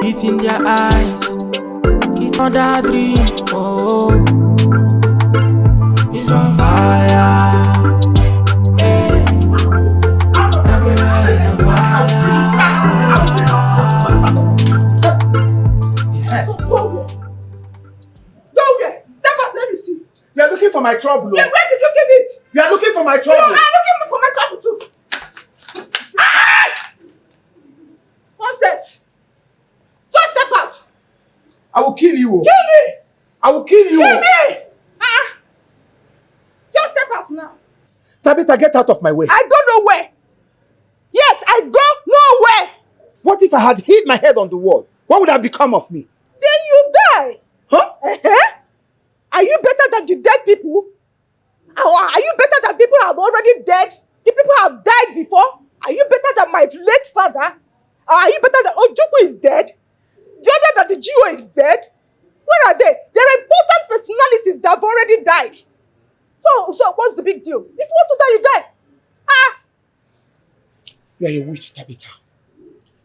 It's in their eyes. It's not that dream. Oh, it's on fire. Hey. Everywhere is on fire. Go where? Step out, let me see. You are looking for my trouble. Yeah, where did you keep it? You are looking for my trouble. You are looking for my trouble too. Ah! Nonsense. Just step out. I will kill you. Kill me. I will kill you. Kill me. Ah! Just step out now. Tabitha, get out of my way. I go nowhere. Yes, I go nowhere. What if I had hit my head on the wall? What would have become of me? Then you die. Huh? Are you better than the dead people? Are you better than people who have already dead? The people who have died before? Are you better than my late father? Are you better than Ojukwu is dead? The other than the Gio is dead? Where are they? They're important personalities that have already died. So what's the big deal? If you want to die, you die. Ah! You are a witch, Tabitha.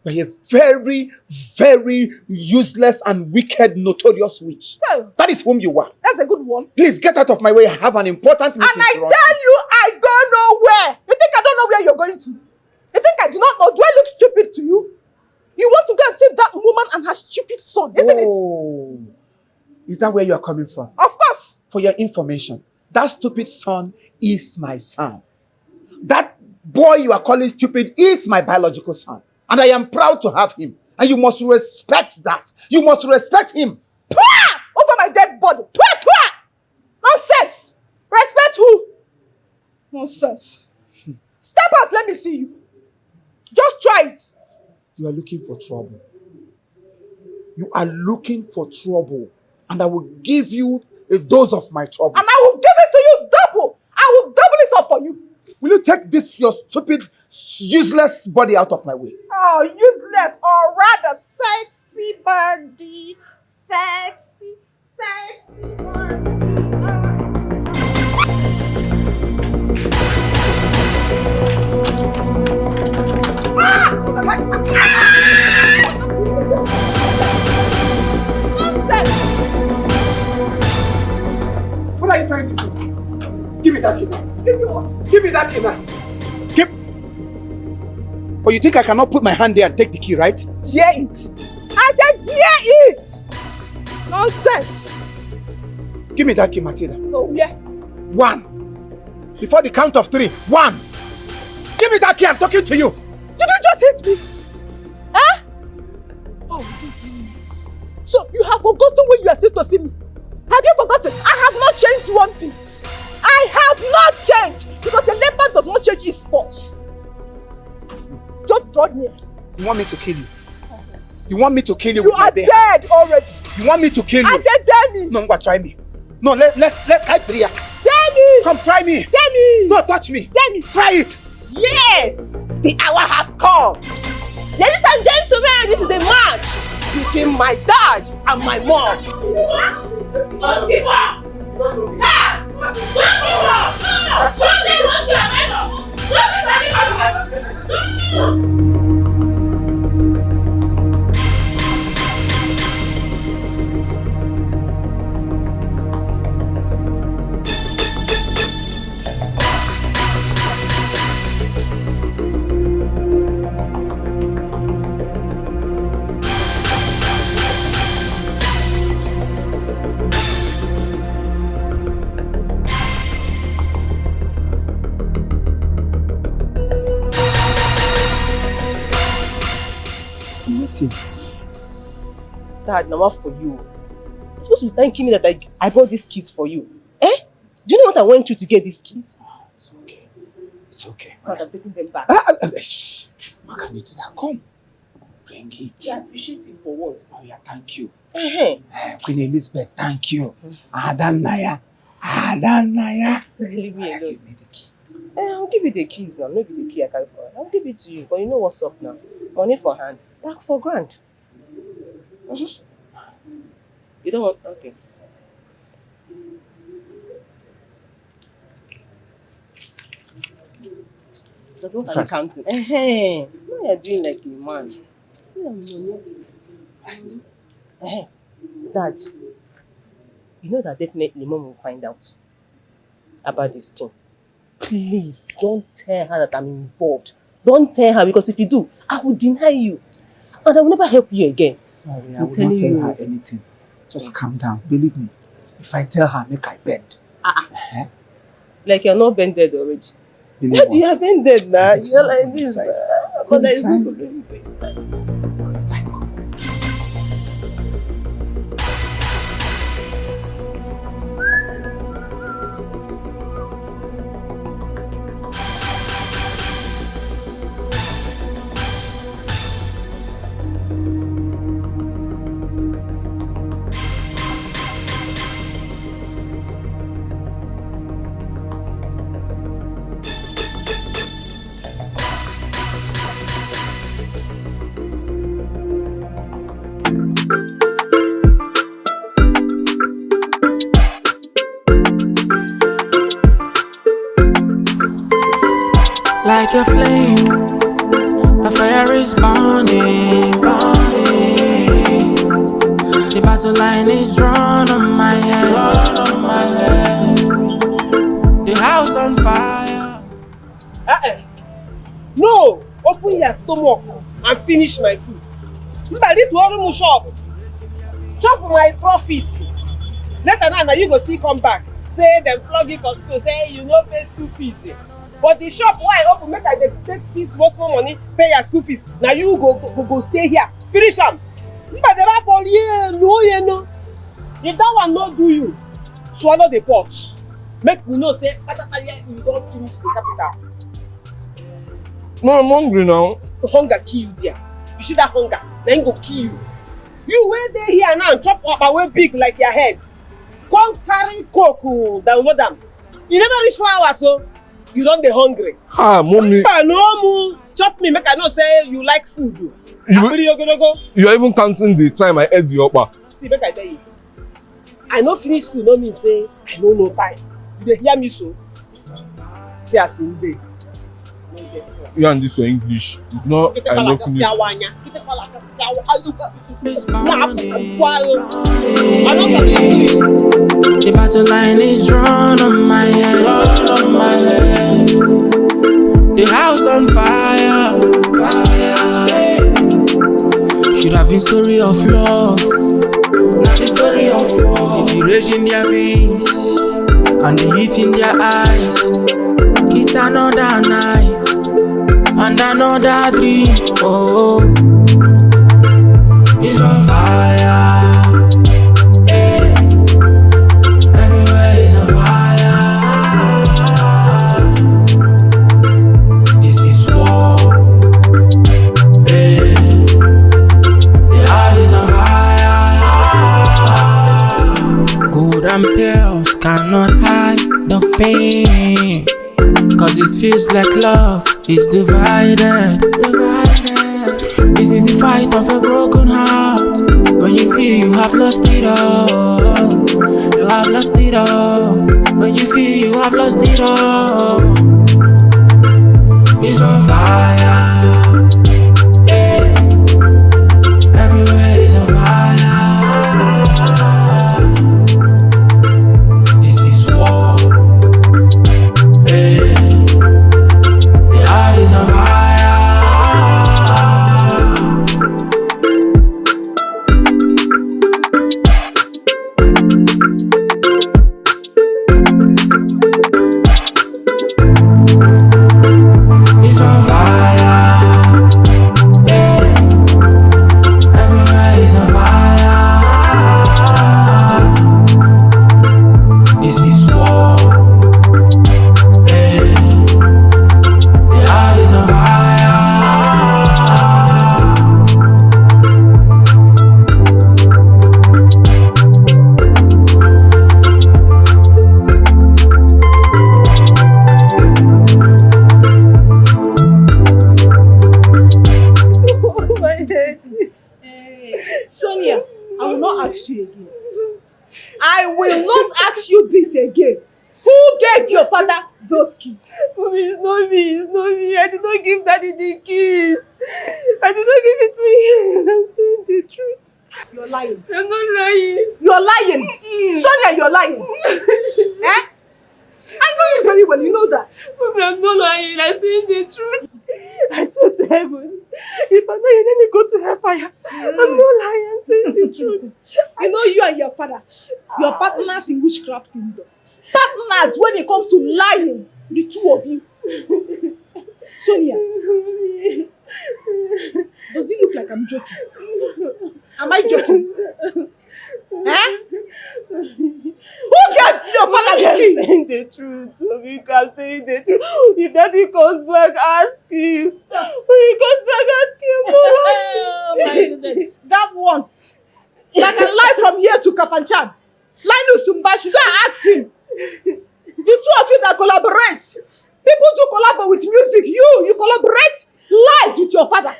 You are a very, very useless and wicked, notorious witch. Well, That is whom you are. that's a good one. Please get out of my way. I have an important meeting. And I to run tell to. you, I go nowhere. You think I don't know where you're going to? You think I do not know? Do I look stupid to you? You want to go and save that woman and her stupid son, isn't it? Oh, is that where you are coming from? Of course. For your information, that stupid son is my son. That boy you are calling stupid is my biological son. And I am proud to have him. And you must respect that. You must respect him. Pwah! Over my dead body. Pwah, pwah! Nonsense. Respect who? Nonsense. Step out, let me see you. Just try it. You are looking for trouble. You are looking for trouble. And I will give you a dose of my trouble. And I will give it to you double. I will double it up for you. Will you take this, your stupid, useless body out of my way? Oh, useless or rather sexy body. Sexy body. Nonsense! What are you trying to do? Give me that key now. Give me that key now. Give. But you think I cannot put my hand there and take the key, right? Dare it! I said dare it! Nonsense! Give me that key, Matilda. Oh, yeah. 1. Before the count of 3. 1. Give me that key, I'm talking to you. Did you just hit me? Huh? Oh, jeez. So you have forgotten when you are supposed to see me? Have you forgotten? I have not changed one bit. I have not changed because a leopard does not change its spots. Just draw near. You want me to kill you? You want me to kill you? You with my are bare dead hands? already. You want me to kill you? I said dare me. No, try me. No, let's try 3. Dare me. Come, try me. Dare me. No, touch me. Dare me. Try it. Yes, the hour has come. Ladies and gentlemen, this is a match between my dad and my mom. Dad, now what for you? You're supposed to be thanking me that I bought these keys for you. Eh? Do you know what I went through to get these keys? Oh, it's okay. It's okay. I'm taking them back. Shh. How can you do that? Come. Bring it. Yeah, I appreciate it for once. Oh yeah, thank you. Uh-huh. Queen Elizabeth, thank you. Adanaya. Leave me alone. Give me the key. I'll give you the keys now. Maybe the key I carry for. I'll give it to you. But you know what's up now. Money for hand. Back for grand. You don't want... Okay. What are you counting? Hey, now you're doing like a man. Dad, you know that definitely mom will find out about this thing. Please don't tell her that I'm involved. Don't tell her, because if you do, I will deny you. And I will never help you again. Sorry, I will not tell her anything. Just calm down. Believe me. If I tell her, make I bend. Like you're not bended already. Believe What? what? You are bended now. You're like this. But there is no inside. problem. Go inside. Psycho. Like a flame, the fire is burning, burning. The battle line is drawn on my head, the house on fire. No! Open your stomach and finish my food. I need to open shop. Chop my profit. Later now you go still come back. Say them flog you for school. Say you no pay school fees. But the shop why I open, make I take 6 small money, pay your school fees. Now you go stay here. Finish am. If for no. If that one not do you, swallow the pot. Make me know say you don't finish the capital. No, I'm hungry now. Hunger kill you there. You see that hunger, then go kill you. You wait there here now, chop up away big like your head. Come carry coke, download them. You never reach 4 hours, so you don't be hungry. Mommy. No, chop me, make I know say you like food. You are even counting the time I ate the okpa. See, make I tell you. I no finish school, no mean say I no time. You hear me so? See as in day. You and this your English. It's not I know finish. The battle line is drawn on my head, the house on fire, should have been story of love, not the story of war. See the rage in their veins and the heat in their eyes. It's another night and another dream. Oh, it's on fire. Everywhere is on fire. This is war. The heart is on fire. Gold and pills cannot hide the pain. Cause it feels like love is divided. This is the fight of a broken heart. When you feel you have lost it all. You have lost it all. When you feel you have lost it all. It's on fire. Everywhere is on fire. This is war. The heart is on fire. It's on fire. Everywhere is on fire. This is war. The heart is on fire. it's not me. I did not give Daddy the keys. I did not give it to him. I'm saying the truth. You're lying. I'm not lying. You're lying. Sonia, you're lying. Eh? I know you very well, you know that. Mommy, I'm not lying. I'm saying the truth. I swear to heaven, if I know you let me go to hellfire, I'm not lying, I'm saying the truth. You know you and your father, you're partners in witchcraft kingdom. Partners when it comes to lying, the two of you. Sonia, does it look like I'm joking? Am I joking? Huh? Who gave your father the key? I'm saying the truth. I'm saying the truth. If Daddy comes back, ask him. When he comes back, ask him. No, Oh my goodness. That one. That can lie from here to Kafanchan. Linus Sumba, should I ask him? The two of you that collaborate. People do collaborate with music. You collaborate live with your father.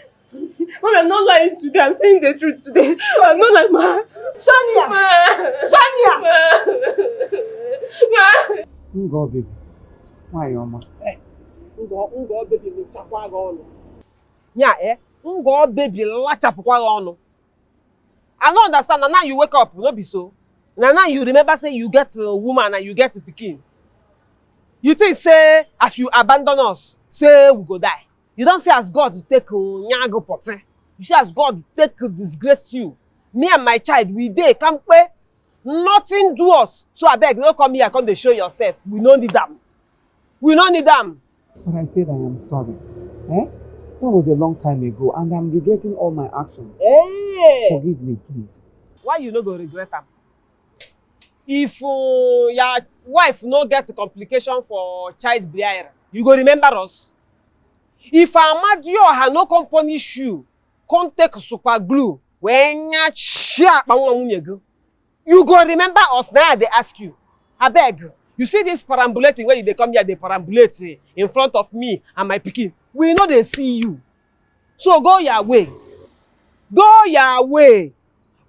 Mommy, I'm not lying today. I'm saying the truth today. I'm not like ma. Sonia! Sonia! Ngo, baby. Why, Mama? Ngo baby me chakwa ga onu. Nya ngo baby la chapukwa ga onu. I don't understand. Now you wake up, no be so. Now you remember say you get a woman and you get a pikin. You think say as you abandon us, say we go die. You don't say as God to take nyago pote. You say as God to take disgrace you. Me and my child, we dey kampe. Nothing do us. So I beg, no come here, come dey show yourself. We no need them. We no need them. But I said I am sorry. Eh? That was a long time ago, and I'm regretting all my actions. Hey. Forgive me, please. Why you no go regret them? If your wife no get a complication for child bearing, you go remember us. If Amadio no come punish you, come take super glue when you go remember us. Now they ask you. I beg. You see this perambulating where they come here, they perambulate in front of me and my pikin. We know they see you. So go your way. Go your way.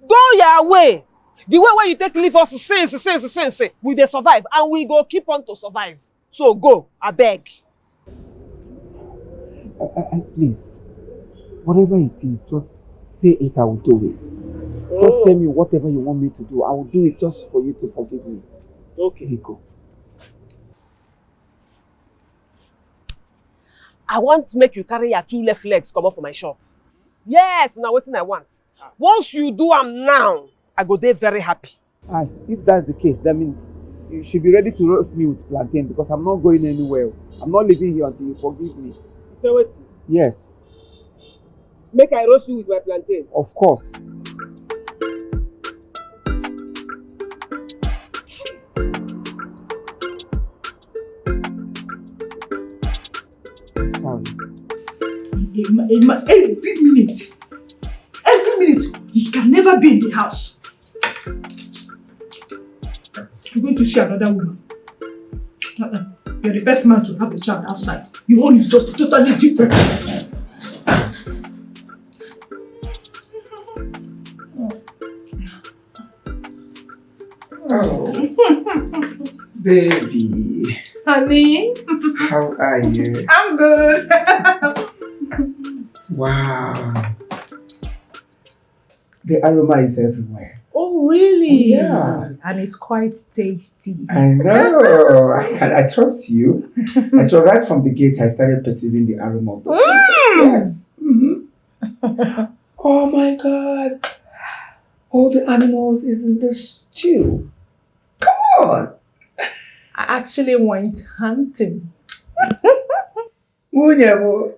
Go your way. The way where you take leave us since we dey survive and we go keep on to survive. So go, I beg. Please, whatever it is, just say it, I will do it. Just tell me whatever you want me to do. I will do it just for you to forgive me. Okay. Here you go. I want to make you carry your two left legs come off for my shop. Yes, now what I want. Once you do am now, I go there very happy. Aye, if that's the case, that means you should be ready to roast me with plantain because I'm not going anywhere. I'm not leaving here until you forgive me. So what? Yes. Make I roast you with my plantain. Of course. I'm sorry. Every minute, he can never be in the house. You're going to see another woman. You're the best man to have a child outside. Your own is just totally different. Oh, baby. Honey, How are you? I'm good. Wow. The aroma is everywhere. Oh, really? Oh, yeah. And it's quite tasty. I know. I trust you. I trust right from the gate I started perceiving the aroma of the food. Yes. Mm-hmm. Oh my God. All the animals is in the stew. Come on. I actually went hunting. Munyamo.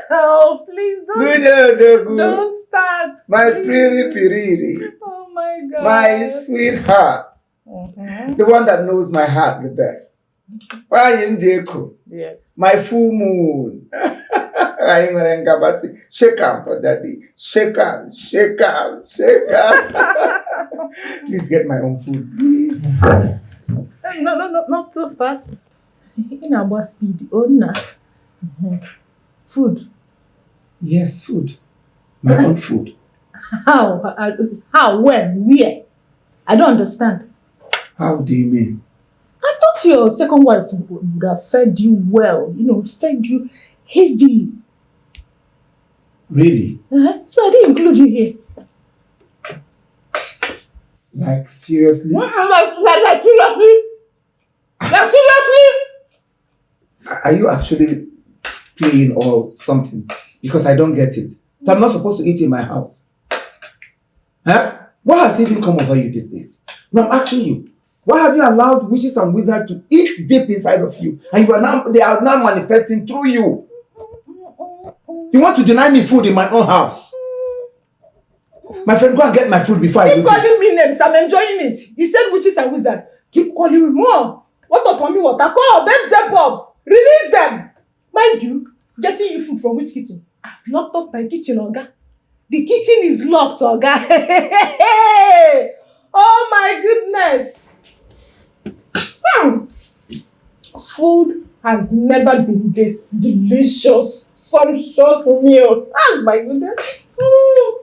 Oh, please don't start. My please. pretty piriri. Oh my God. My sweetheart. Mhm. The one that knows my heart the best. Why in Deko? Yes. My full moon. Shake up for daddy. Shake up, shake up, shake up. Please get my own food, please. No, not too fast. In our speed. Oh, no. Food. Yes, food. My own food. How? When? Where? I don't understand. How do you mean? I thought your second wife would have fed you well, fed you heavily. Really? So I didn't include you here. Like, seriously? Like seriously? Like seriously? Are you actually playing or something? Because I don't get it. So I'm not supposed to eat in my house. Huh? What has even come over you these days? No, I'm asking you. Why have you allowed witches and wizards to eat deep inside of you? And they are now manifesting through you. You want to deny me food in my own house? My friend, go and get my food before I lose it. Keep calling me names. I'm enjoying it. You said witches and wizards. Keep calling me. Mom, what up for me? What? Call Bob. Release them. Mind you, getting you food from which kitchen? I've locked up my kitchen, Oga. The kitchen is locked, Oga. Oh my goodness. Food has never been this delicious, sumptuous meal. Oh my goodness. Oh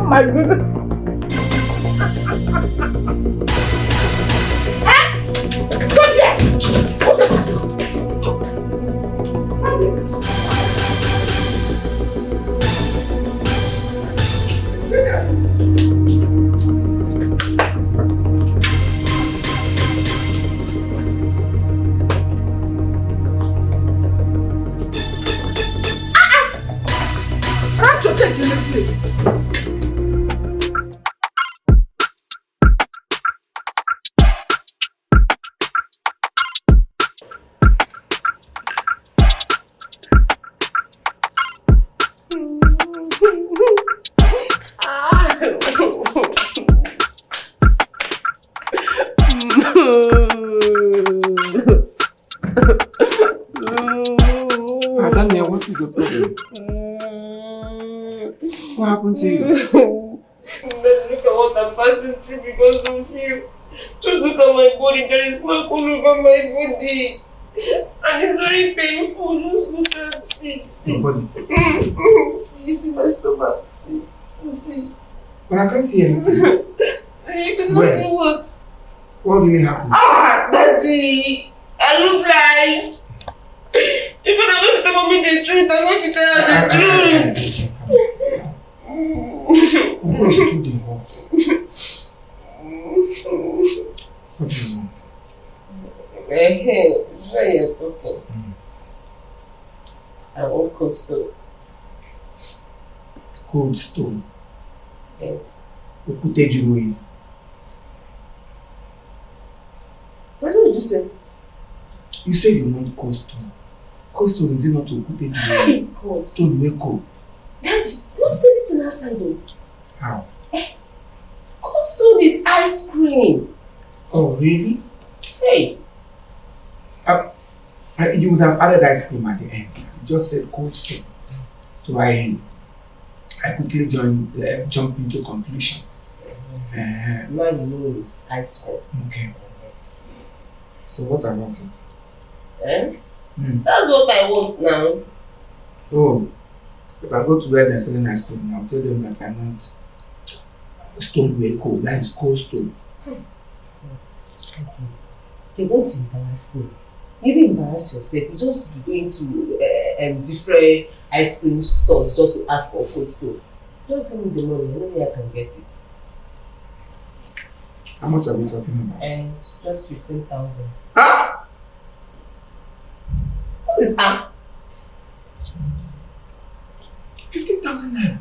my goodness. Come here. Can't you take this place? Azania, what is the problem? What happened to you? Look at what I'm passing through because of you. Just look at my body. There is mark all over my body. And it's very painful. Just look and see. Body. See my stomach. See. But I can't see anything. You cannot see what? What really happened? Daddy! Are you blind? If I want to tell me the truth, I want to tell her the truth. I'm going to do the hot. What do you want? Hey, now you're talking. I want cold stone. Cold stone. Yes. Who put you in? What did you say? You said you want cold stone. Cold stone is it not to put you God. Stone wake up. Daddy, don't say this in outside though. How? Cold stone is ice cream. Oh, really? Hey. You would have added ice cream at the end. You just said cold stone. So I quickly jump into conclusion. Now you know it's ice cream. Okay. So what about it? That's what I want now. So if I go to where they're selling ice cream, I'll tell them that I want stone way cold. That is cold stone. Auntie, you're going to embarrass me. You even embarrass yourself. You just go into different ice cream stores just to ask for cold stone. Don't tell me the money. I know where I can get it. How much are we talking about? Just 15,000. Ah! What is 15,000 naira.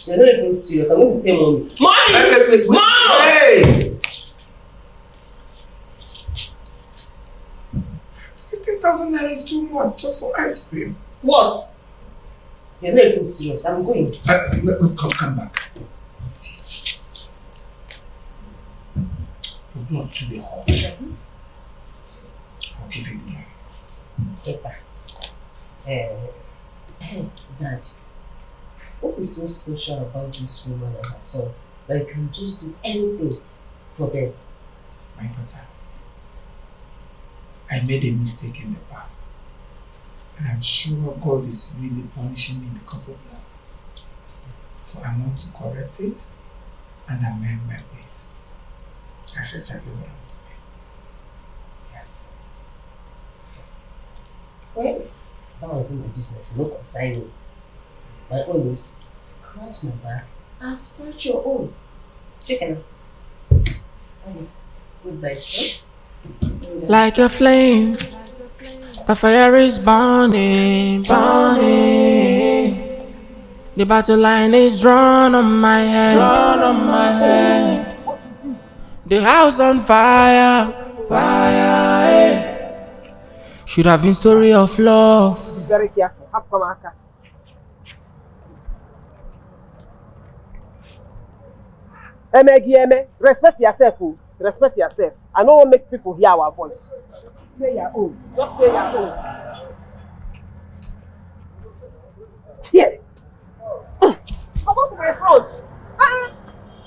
You're not even serious. I'm going to pay mommy. Mommy! Wait. Mom! Hey! 15,000 naira is too much just for ice cream. What? You're not even serious. I'm going. Come back. Sit. Your blood to be hot. I'll give you the money. Dad, what is so special about this woman and her son that you can just do anything for them? My daughter, I made a mistake in the past. And I'm sure God is really punishing me because of that. So I want to correct it and amend my ways. That's exactly what I'm doing. Yes. Well, that wasn't my business. No concern me. My own is scratch my back and scratch your own. Chicken. Okay. Good night, Like a flame, the fire is burning, burning. The battle line is drawn on my head, drawn on my head. The house on fire, fire. Should have been story of love. Be very careful. Have come aka. Eme, respect yourself. Oh. Respect yourself. I don't want to make people hear our voice. Play your own. Just play your own. Here. Come on to my front.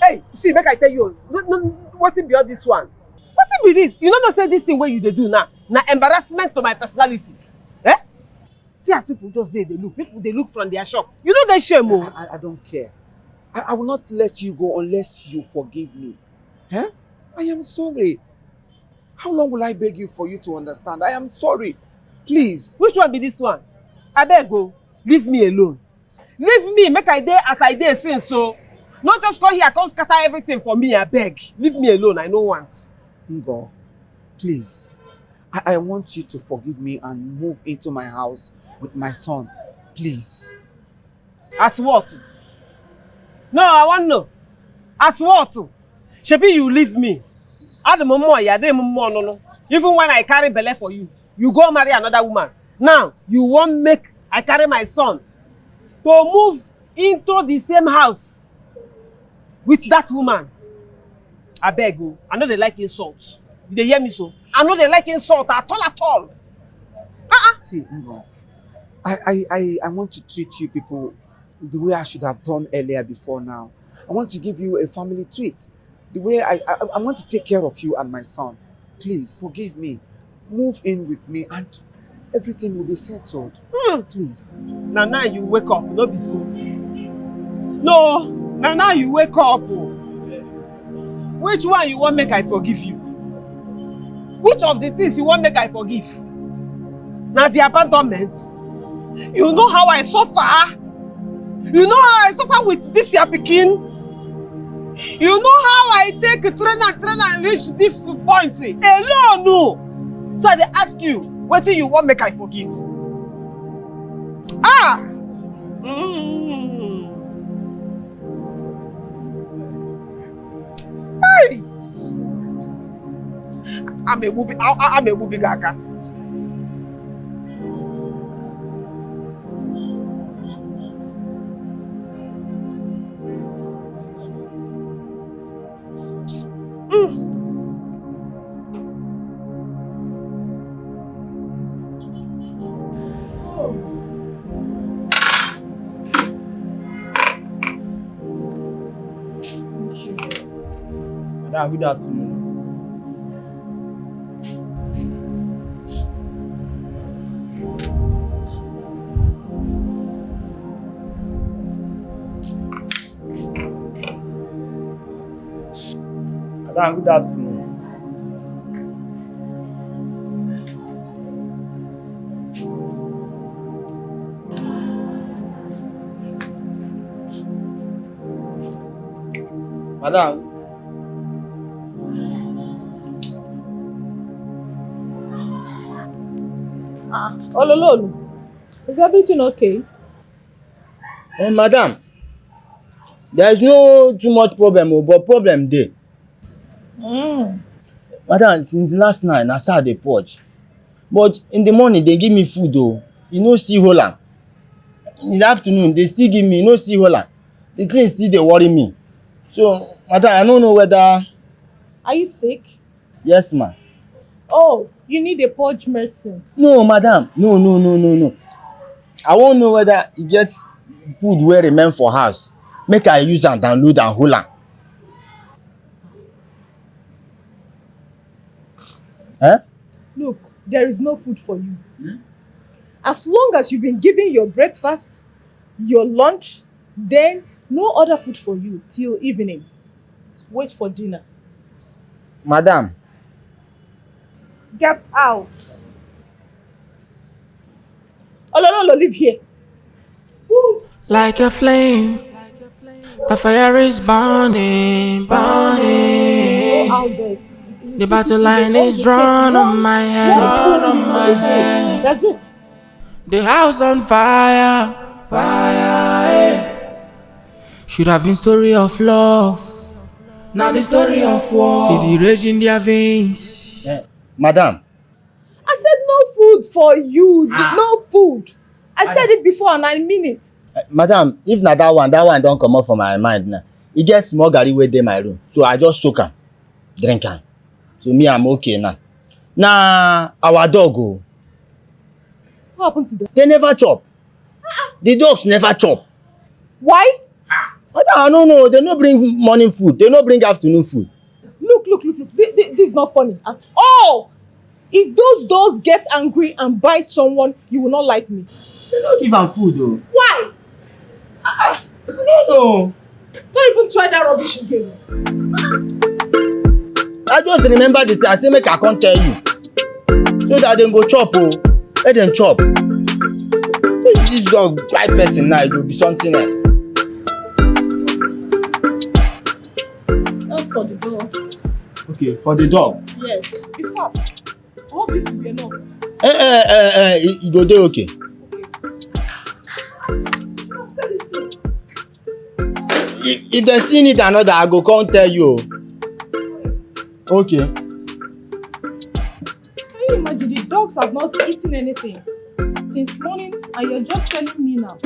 Hey, see, make I tell you. What's it beyond this one? What's it be this? You don't know say this thing where you they do now. Now embarrassment to my personality. Eh? See as people just they look. People they look from their shop. You don't get shame, oh. I don't care. I will not let you go unless you forgive me. Huh? I am sorry. How long will I beg you for you to understand? I am sorry. Please. Which one be this one? I beg go. Leave me alone. Leave me, make I dey as I dey since so. Not just come here, come scatter everything for me, I beg. Leave me alone, I no want. Ngo, please. I want you to forgive me and move into my house with my son. Please. As what? No, I want to know. As what? Shebi you leave me. Even when I carry belle for you, you go marry another woman. Now, you want make I carry my son to move into the same house with that woman. I beg you. I know they like insult. They hear me so. I know they like insult at all. See, Ngo, I want to treat you people the way I should have done earlier before now. I want to give you a family treat. The way I want to take care of you and my son. Please, forgive me. Move in with me and everything will be settled. Please. Now you wake up. No be so. No. Now you wake up. Which one you want make I forgive you? Which of the things you want make I forgive? Now the abandonment. You know how I suffer. You know how I suffer with this your pikin. You know how I take a train and reach this point alone. No. So I dey ask you, what do you want make I forgive? Hey. I'm a movie gaga. Madam, good afternoon. Madam, good afternoon. Madam. Olololu, is everything okay? Madam, there is no too much problem, but problem there. Madam, since last night, I saw the purge. But in the morning, they give me food, though. You know, still hold on. In the afternoon, they still give me, you know, still hold on. The thing still, they worry me. So, madam, I don't know whether... Are you sick? Yes, ma'am. Oh, you need a purge medicine. No, madam. No. I won't know whether you get food where remain for house. Make I use and download and hold on. Eh? Look, there is no food for you. As long as you've been giving your breakfast, your lunch, then No other food for you till evening. Wait for dinner. Madam, Get out. Olololo, live here. Move. Like a flame, the fire is burning, Go burning. out there. The battle line is drawn on my head, drawn on my head. That's it. The house on fire, fire. Eh. Should have been story of love, now the story of war. See the rage in their veins. madam, I said no food for you. No food. I said it before and I mean it. madam, if na that one don comot for my mind now. E get small garri wey dey my room, so I just soak am, drink am. So me, I'm okay now. Na our dog o. What happened to them? They never chop. The dogs never chop. Why? Madam, I don't know. They no bring morning food. They no bring afternoon food. Look. This is not funny at all. If those dogs get angry and bite someone, you will not like me. They no give am food o. Why? No, no. Don't even try that rubbish again. I just remember the thing. I say make I come tell you. So that dem go chop o. Let dem chop. If this dog bite person now, it go be something else. That's for the dogs. Okay, for the dog. Yes. Be fast. I hope this will be enough. E go dey okay. If dem still need another, I go come tell you o. Okay. Can you imagine the dogs have not eaten anything since morning and you're just telling me now?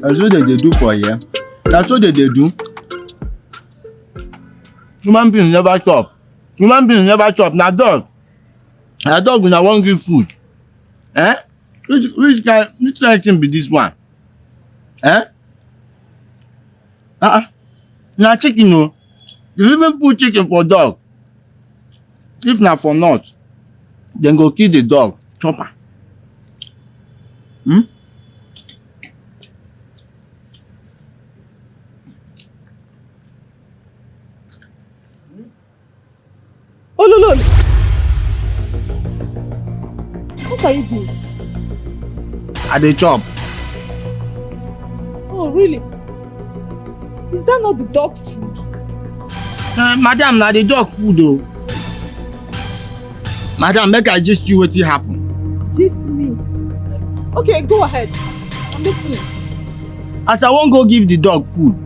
Na so they do for here. Na so they do. Human beings never chop. Human beings never chop. Na dog. Na dog una wan give food. Eh? Which kind thing be this one? Eh? Na chicken o. You even put chicken for dog. If na for not, dem go kill the dog, chop am. Ololo! What are you doing? I dey chop. Oh, really? Is that not the dog's food? Madam, na the dog food o. Madam, make I gist you wetin happen. Gist me. Okay, go ahead. I'm listening. As I wan go give the dog food,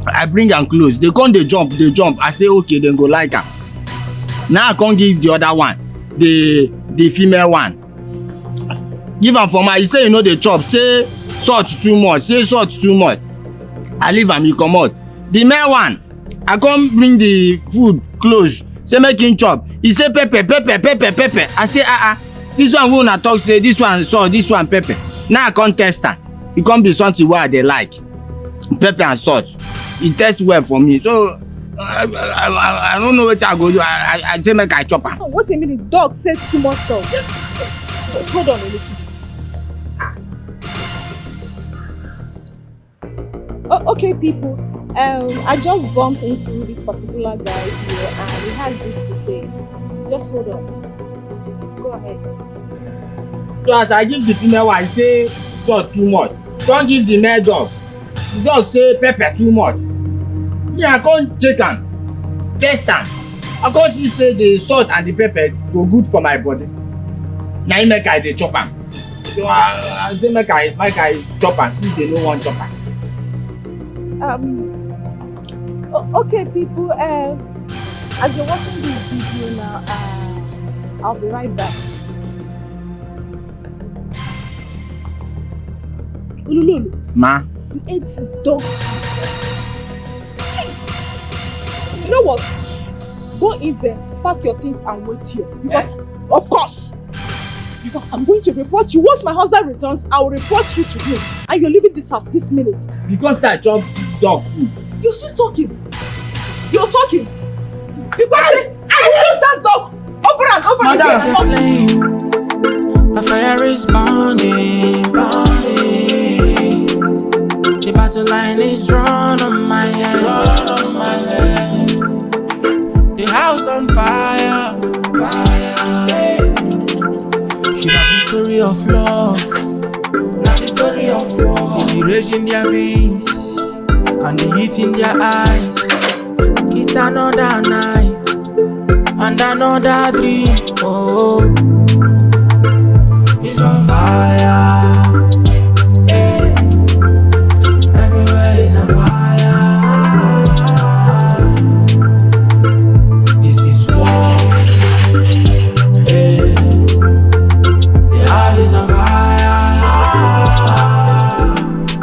I bring am close. They come dey jump. I say okay, dem go like am. Now I come give the other one, the female one. Give am for my. He say you no dey chop. Say salt too much. I leave am, he comot. The male one, I come bring the food close. Say make him chop. He say pepper. I say this one wey una talk say this one salt, this one pepper. Now I come test am. E come be something wey I dey like. Pepper and salt. E taste well for me. So I don't know wetin I go do. I say make I chop am. Oh, what a minute, dog said too much salt. Just hold on a little bit. Oh, okay, people. I just bumped into this particular guy here and he has this to say. Just hold on. Go ahead. So as I give the female one, I say salt too much. Don't give the male dog. The dog say pepper too much. Me, I can't check am, test am. I can't see say the salt and the pepper go good for my body. Na im make I dey chop am. So I say make I chop am since they no wan chop am. Okay, people. As you're watching this video now, I'll be right back. Ulululu, Ma. you ate the dog's food. You know what? Go in there, pack your things and wait here. Because, of course, because I'm going to report you. Once my husband returns, I will report you to him. And you're leaving this house this minute. Because I jumped dog food. You're still talking. You're talking. Because I use that dog over and over again. The flame, the fire is burning, burning. The battle line is drawn on my head, The house on fire, fire. She have the story of love, not the story of war. See the rage in their veins and the heat in their eyes. It's another night and another dream. Oh, it's on fire. Yeah. Everywhere is on fire. This is war. Yeah. The house is on fire.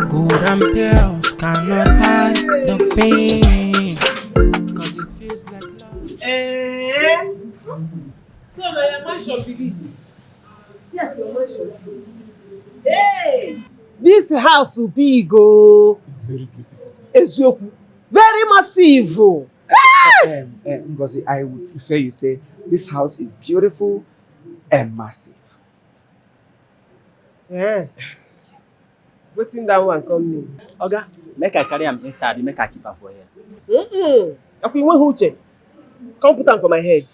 Good and pills cannot hide the pain. Cause it feels like love. So my mansion be this. Yes, your mansion. Hey! This house will be go. It's very beautiful. Ezioku. Very massive. Ngozi, I would prefer you say this house is beautiful and massive. Yeah. Yes. Wetin that one come mean? Oga, make I carry him inside, make I keep him for here. Okay, one uche. Come put am for my head.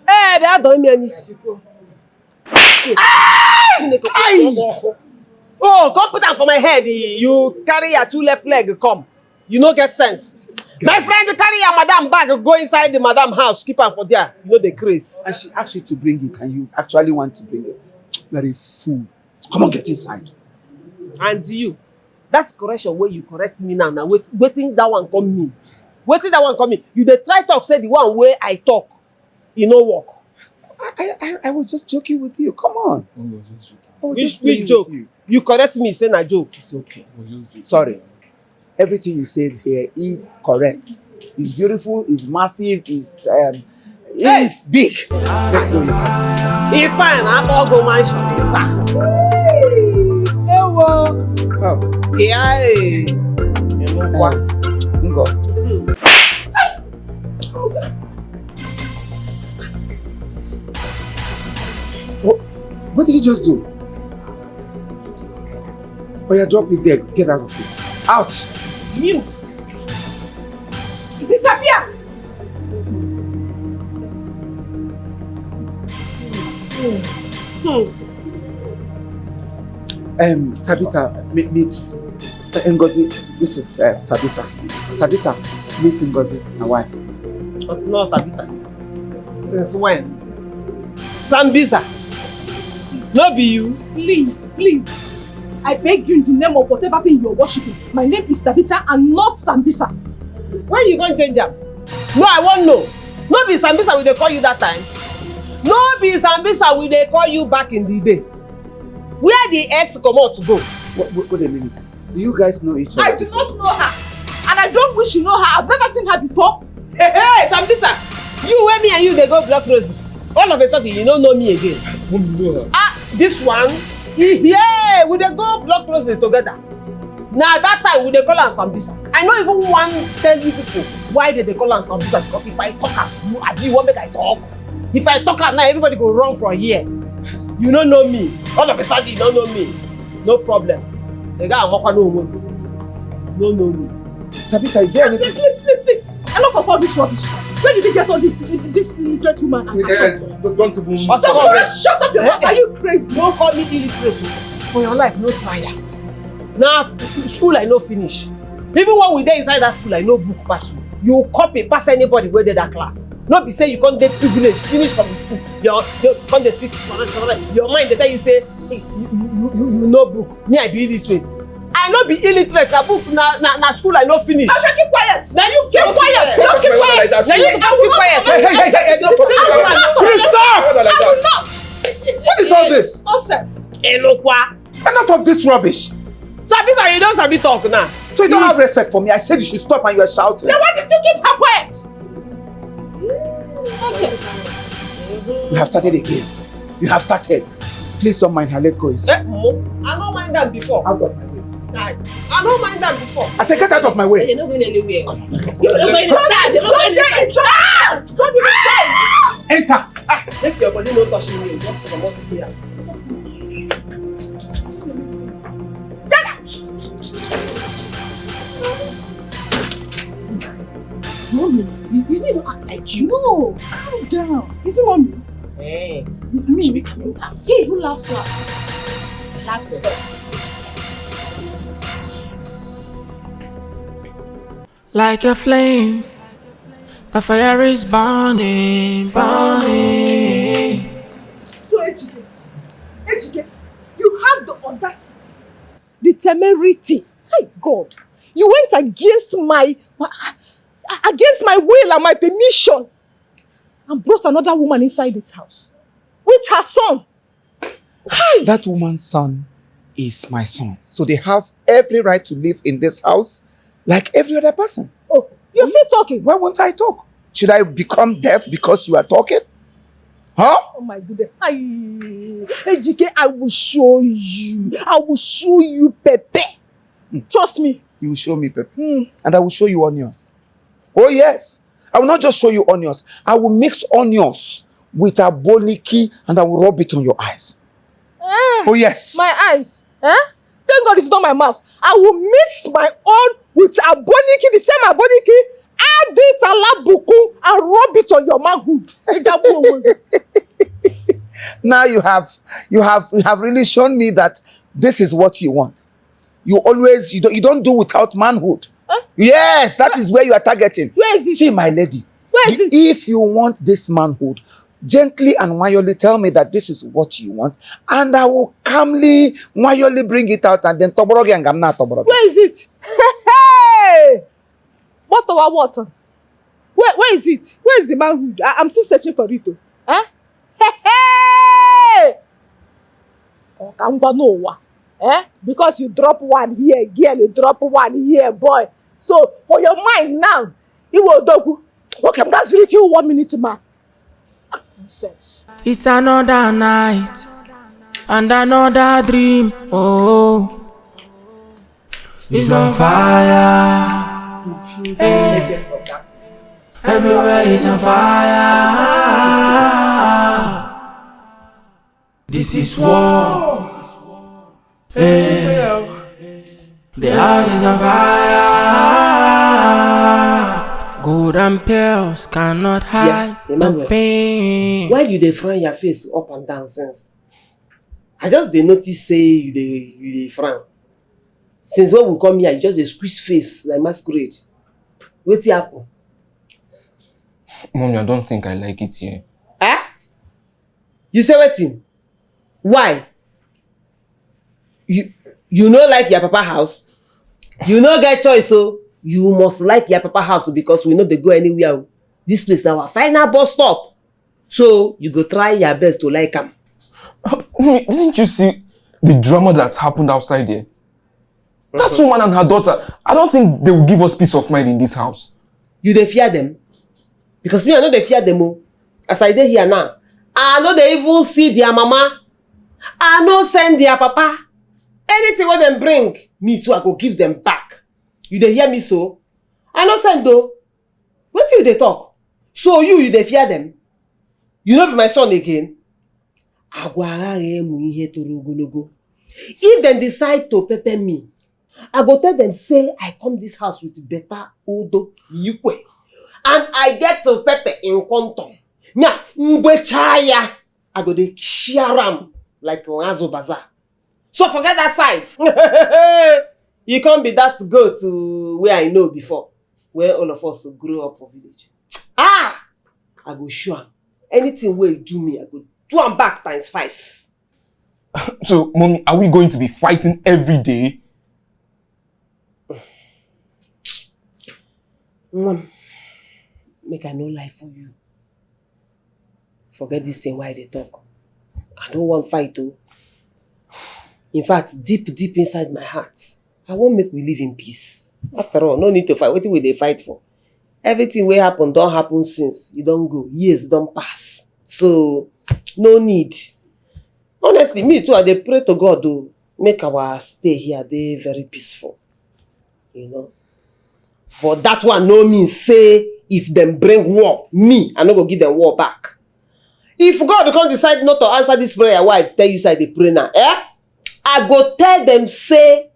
Eh, be adon mi ani siko. Oh, come put am for my head. You carry your two left leg come. You no get sense. My friend, carry your madam bag, go inside the madam house, keep am for there. You know the craze. And she asked you to bring it, and you actually want to bring it. You're a fool. Come on, get inside. And you, that correction where you correct me now, waiting that one come mean. Waiting that one come mean. You dey try talk, say the one where I talk, you no work. I was just joking with you. Come on. I was just joking. I was just Which playing joke? with you. You correct me, say na joke. It's okay. I was just joking. Sorry. Everything you said here is correct. It's beautiful, it's massive, it's big. Let's go inside. If fine, I don't go mansion. Ewo. Oh, Yeah. Ngo. What did you just do? Oh, yeah, drop it there. Get out of here. Out! Mute. Disappear. Tabitha, meet Ngozi. This is Tabitha. Tabitha, meet Ngozi, my wife. It's not Tabitha. Since when? Sambisa. No be you. Please, please. I beg you in the name of whatever thing you're worshiping. My name is Tabitha and not Sambisa. When you gonna change am? No, I won't know. No be Sambisa will they call you that time. No be Sambisa will they call you back in the day. Where the S come out to go? Wait a minute. Do you guys know each other? I do not know her. And I don't wish you know her. I've never seen her before. Hey, Sambisa. You where me and you they go block rosy. All of a sudden you don't know me again. This one, yeah, we dey go block roses together. Now that time we dey call am Sambisa. I no even wan tell you people why they call am Sambisa, because if I talk am, you abi wan make I talk. If I talk am now, everybody go run from here. You no know me. All of a sudden you don't know me. No problem. The guy amokwa no woman. No know me. Tabitha, is there anything? Please. Enough of all this rubbish. Where did you get all this illiterate woman? Don't even. Shut up your mouth. Are you crazy? Don't call me illiterate. For your life, no trial. Now, school I no finish. Even when we dey inside that school, I no book pass you. You copy pass anybody wey dey that class. No be say you can't get privilege, finish from the school. You can't dey speak Spanish. Your mind dey tell you say hey, you no book. Me I be illiterate. I no be illiterate. Na book na school I no finish. I shall keep quiet. Now you keep quiet. No, keep quiet. Now you keep quiet. Hey, no problem. Please stop! I will not. What is all this? Nonsense. Elokwa. Enough of this rubbish. Sabi, you don't sabi talk now. So you don't have respect for me. I said you should stop and you are shouting. Then why did you keep her quiet? Nonsense. You have started again. You have started. Please don't mind her. Let's go inside. I don't mind that before. Out of my way. I don't mind that before. I said get out of my way. You're not going anywhere. Come on. You're not going inside. You're not going inside. Don't even try. Enter. Make your body no touching me. Just come out here. Get out! Mommy, you didn't even act like you. No, calm down. Is it mommy? Hey, It's me. she be coming down. He who laughs last. Laughs first. Like a flame, the fire is burning, burning. So, Ejike, you have the audacity, the temerity. My God, you went against my will and my permission and brought another woman inside this house with her son. Hi. That woman's son is my son. So they have every right to live in this house like every other person. Oh, you're still talking? Why won't I talk? Should I become deaf because you are talking? Huh? Oh my goodness. Ejike, I will show you Pepe. Trust me. You will show me Pepe. And I will show you onions. Oh yes. I will not just show you onions. I will mix onions with a boliki and I will rub it on your eyes. Oh yes. My eyes. Thank God it's not my mouth. I will mix my own with aboniki, the same aboniki, add it alabuku and rub it on your manhood. Now you have really shown me that this is what you want. You don't do without manhood. Yes, that is where you are targeting. Where is it? See, my lady. Where is it? If you want this manhood, gently and quietly tell me that this is what you want, and I will calmly, quietly bring it out, and then toborogi and gamna toborogi. Where is it? Hey! What over water? Where is it? Where is the manhood? I'm still searching for it. Hey! Because you drop one here, girl, you drop one here, boy. So for your mind now, it will do. Okay, that's really you 1 minute, man. Nonsense. It's another night and another dream. Oh, it's on fire. Hey. Everywhere is on fire. This is war. Hey. The house is on fire. Gold and pearls cannot hide the pain. Why you dey frown your face up and down since? I just dey notice say you dey frown. Since when we come here, you just dey squeeze face like masquerade. Wetin happen? Mommy, I don't think I like it here. You say wetin? Why? You no like your papa house? You no get choice, so you must like your papa house because we no dey go anywhere. This place na our final bus stop. So you go try your best to like am. Mommy, didn't you see the drama that's happened outside there? That woman and her daughter, I don't think they will give us peace of mind in this house. You dey fear them? Because me, I no dey fear them. Oh. As I dey here now, I no dey even see their mama. I no send their papa. Anything wey dem bring, me too, I go give them back. You dey hear me so? I no send though. Wetin you dey talk? So you dey fear them? You no be my son again? If dem decide to pepper me, I go tell them say I come this house with better odo yikwe. And I get to pepper in quantum. Nya, mbechaya. I go dey share am like Oazo Bazaar. So forget that side. You can't be that go to where I know before. Where all of us grew up for village. I go show am. Anything where you do me, I go do am back times 5. So, Mommy, are we going to be fighting every day? Make I no lie for you. Forget this thing why they talk. I don't want fight though. In fact, deep inside my heart, I won't make we live in peace. After all, no need to fight. What will they fight for? Everything wey happen don't happen since. You don't go. Years don't pass. So, no need. Honestly, me too, I dey pray to God to make our stay here dey very peaceful. You know? But that one no mean say if them bring war, me, I no go give them war back. If God can't decide not to answer this prayer, why I tell you say they pray now, I go tell them say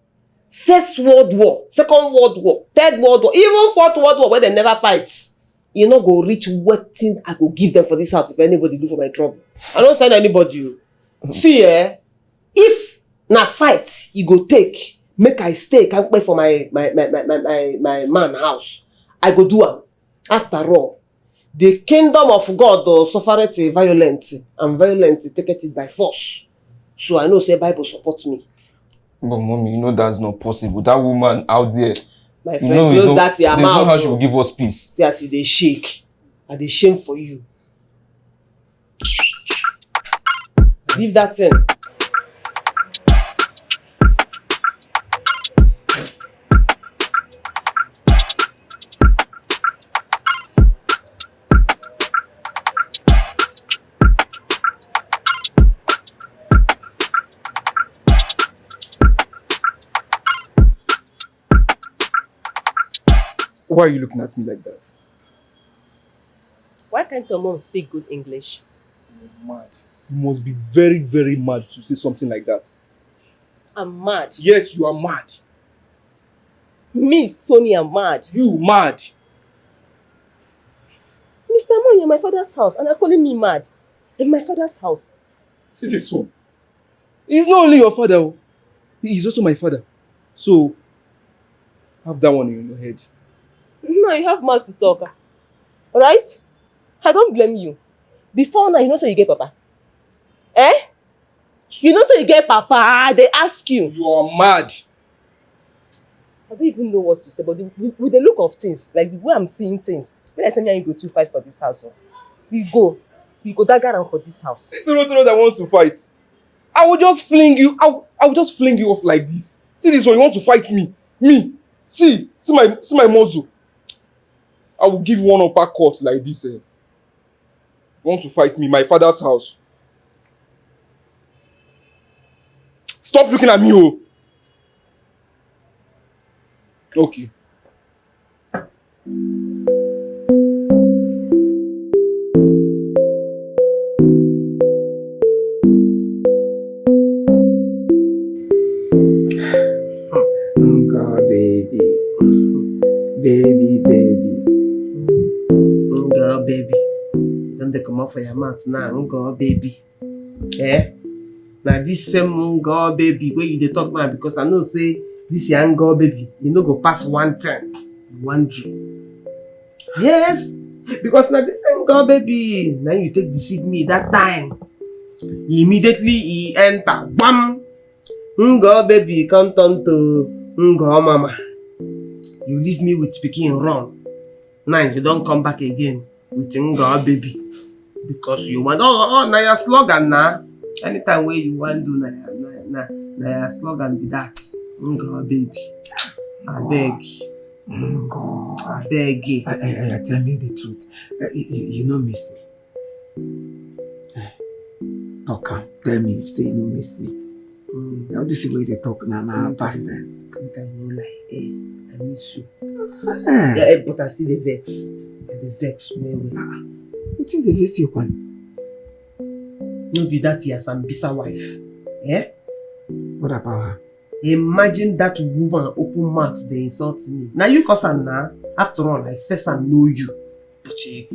First World War, Second World War, Third World War, even Fourth World War where they never fight. You know go reach wetin I go give them for this house if anybody do for my trouble. I don't send anybody. See if na fight you go take, make I stay, can't pay for my man house. I go do am. After all, the kingdom of God suffereth violence, and violence taketh it by force. So I know say Bible support me. But mommy, you know that's not possible. That woman out there, My friend, close that your there's no how mouth. she will give us peace. See as you dey shake. I dey shame for you. Leave that thing. Why are you looking at me like that? Why can't your mom speak good English? You're mad. You must be very, very mad to say something like that. I'm mad. Yes, you are mad. Me, Sonny, I'm mad. You mad. Mr. Mo, you're in my father's house and you're calling me mad. In my father's house. See this one. He's not only your father, oh. He's also my father. So, have that one in your head. No, you have mouth to talk. Alright? I don't blame you. Before now, you know say you get papa. You know say you get papa, they ask you. You are mad. I don't even know what to say, but with the look of things, like the way I'm seeing things, when I tell me you go to fight for this house, we go dagger down for this house. Toro that wants to fight. I will just fling you. I will just fling you off like this. See this one, you want to fight me? Me. See my muzzle. I will give one uppercut like this. You want to fight me? My father's house. Stop looking at me, oh. Okay. God, baby. Baby. Girl, baby. Don't they come out for your mouth now, girl, baby. Now this same girl, baby, where you dey talk now, because I know say this young girl, baby, you know go pass 110, 1 Yes, because now this same girl, baby, now you take deceive me that time. Immediately he enter, bam. Girl, baby, come turn to girl, mama. You leave me with speaking wrong. Now you don't come back again with girl, baby, because you want now your slogan now. Anytime where you want to do na your slogan be that. Girl, baby, I beg. God. I beg you. Tell me the truth. You don't miss me. Talk am. Tell me if say you don't miss me. Now this is where they talk now past tense. You can lie. I miss you. Yeah, but I still the vex. The vex well. You think they vex you one? No be that your Sambisa wife. What about her? Imagine that woman open mouth they insult me. Now you cause her now. After all, I first know you. But you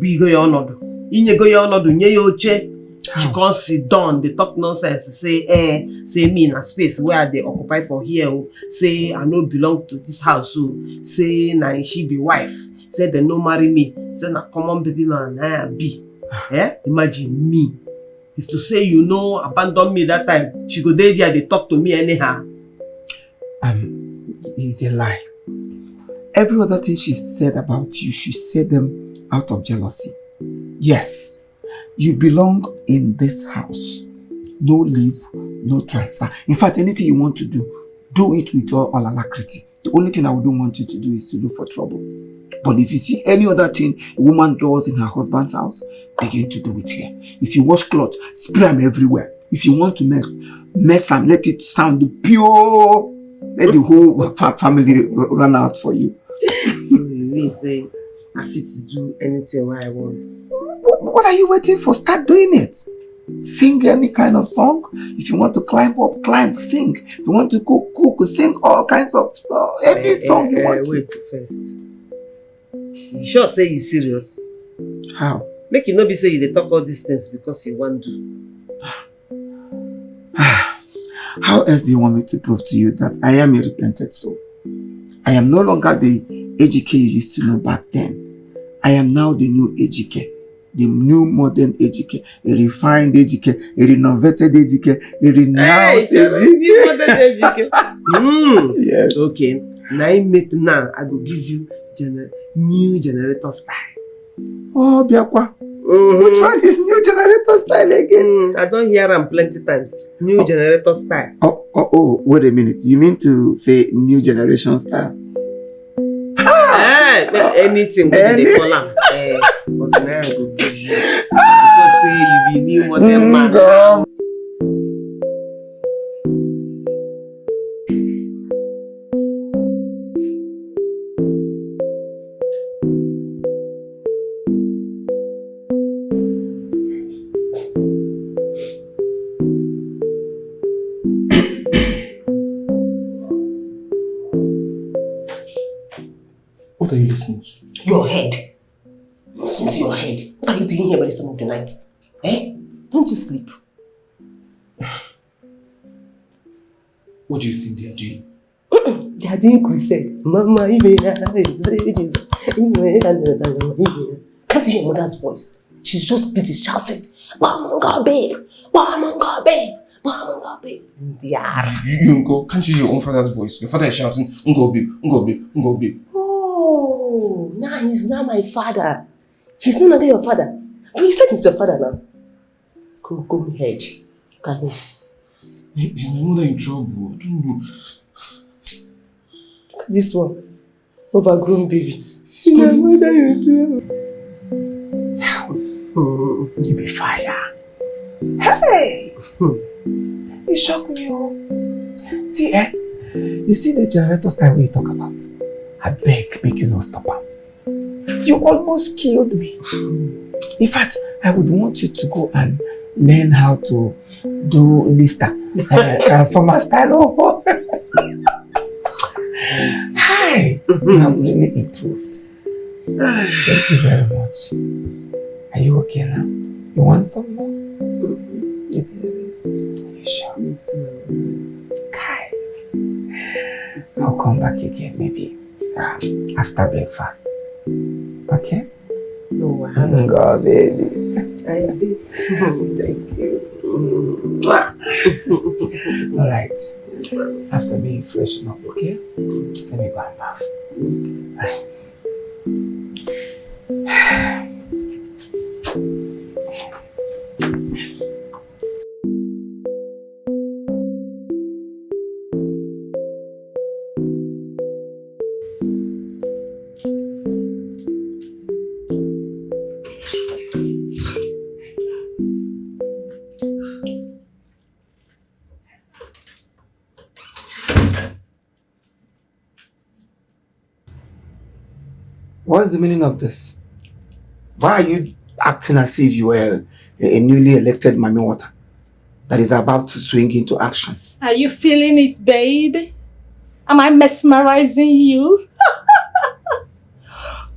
be go your honor. You go your honor. Nye yo che. She can't sit down. They talk nonsense. Say me in a space where they occupy for here. Say I no belong to this house. Say na she be wife. Say they no marry me. Say na common baby man I be. Imagine me. If to say you know abandon me that time, she go there they talk to me anyhow. It's a lie. Every other thing she said about you, she said them out of jealousy. Yes, you belong in this house. No leave, No transfer. In fact, anything you want to do it with all alacrity. The only thing I wouldn't want you to do is to look for trouble. But if you see any other thing a woman does in her husband's house, begin to do it here. If you wash clothes, spray them everywhere. If you want to mess them, let it sound pure. Let the whole family run out for you. So you mean say I fit to do anything I want? What are you waiting for? Start doing it. Sing any kind of song. If you want to climb up, climb, sing. If you want to cook, sing all kinds of any song you want to. Wait first. You sure say you serious? How? Make you not be say you dey talk all these things because you want to. How else do you want me to prove to you that I am a repented soul? I am no longer the Ejike you used to know back then. I am now the new Ejike. The new modern Ejike. A refined Ejike. A renovated Ejike. A renounced Ejike. New modern Ejike. Yes. Okay. Now I go give you new generator style. Oh, Biakwa. Which one is new generator style again? I don't hear them plenty times. New generator style. Oh, wait a minute. You mean to say new generation style? Anything they call them. But now I go give you. Because say you be new modern man. What are you listening to? Your head. Listen to your head. What are you doing here by this time of the night? Eh? Don't you sleep? What do you think they are doing? They are doing crusade. Mama, can't you hear your mother's voice? She's just busy shouting, Mama, God, babe. Mama, God, babe. Mama, God, babe. Yeah. You go. Can't you hear your own father's voice? Your father is shouting, Ngo, babe, Ngo, babe, Ngo, babe. Oh, now he's not my father. He's no longer your father. But you said he's your father now. Come head. Come here. Is my mother in trouble? I don't know. Look at this one. Overgrown baby. Is my mother in trouble? You be fire. Hey! You shock me, oh. See, you see this generator style we talk about? I beg, make you not stop am. You almost killed me. In fact, I would want you to go and learn how to do Lister, transformer style. Oh. Hi! You have really improved. Thank you very much. Are you okay now? You want some more? You can rest. Are you sure? Me too. Kai. I'll come back again maybe after breakfast. Okay? No, I God, baby. I did. Thank you. Alright. After me, freshen up, okay? Let me go and bath. Alright. What's the meaning of this? Why are you acting as if you were a newly elected Mami Water that is about to swing into action? Are you feeling it, babe? Am I mesmerizing you?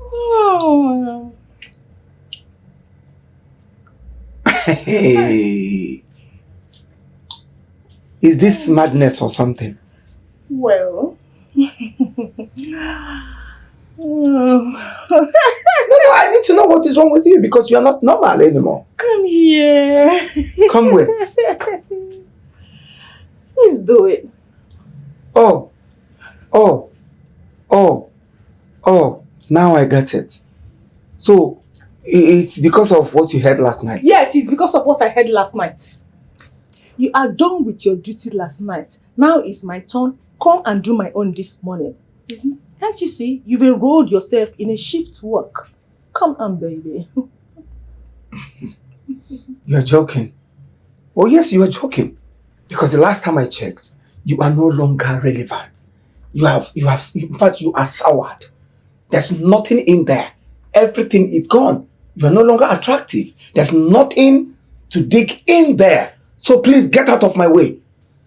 Oh. Hey. Is this madness or something? Well. No, I need to know what is wrong with you because you are not normal anymore. Come here. Come where? Please do it. Oh. Now I got it. So, it's because of what you heard last night? Yes, it's because of what I heard last night. You are done with your duty last night. Now it's my turn. Come and do my own this morning. Can't you see? You've enrolled yourself in a shift work. Come on, baby. You're joking. Oh yes, you are joking. Because the last time I checked, you are no longer relevant. In fact, you are soured. There's nothing in there. Everything is gone. You are no longer attractive. There's nothing to dig in there. So please get out of my way.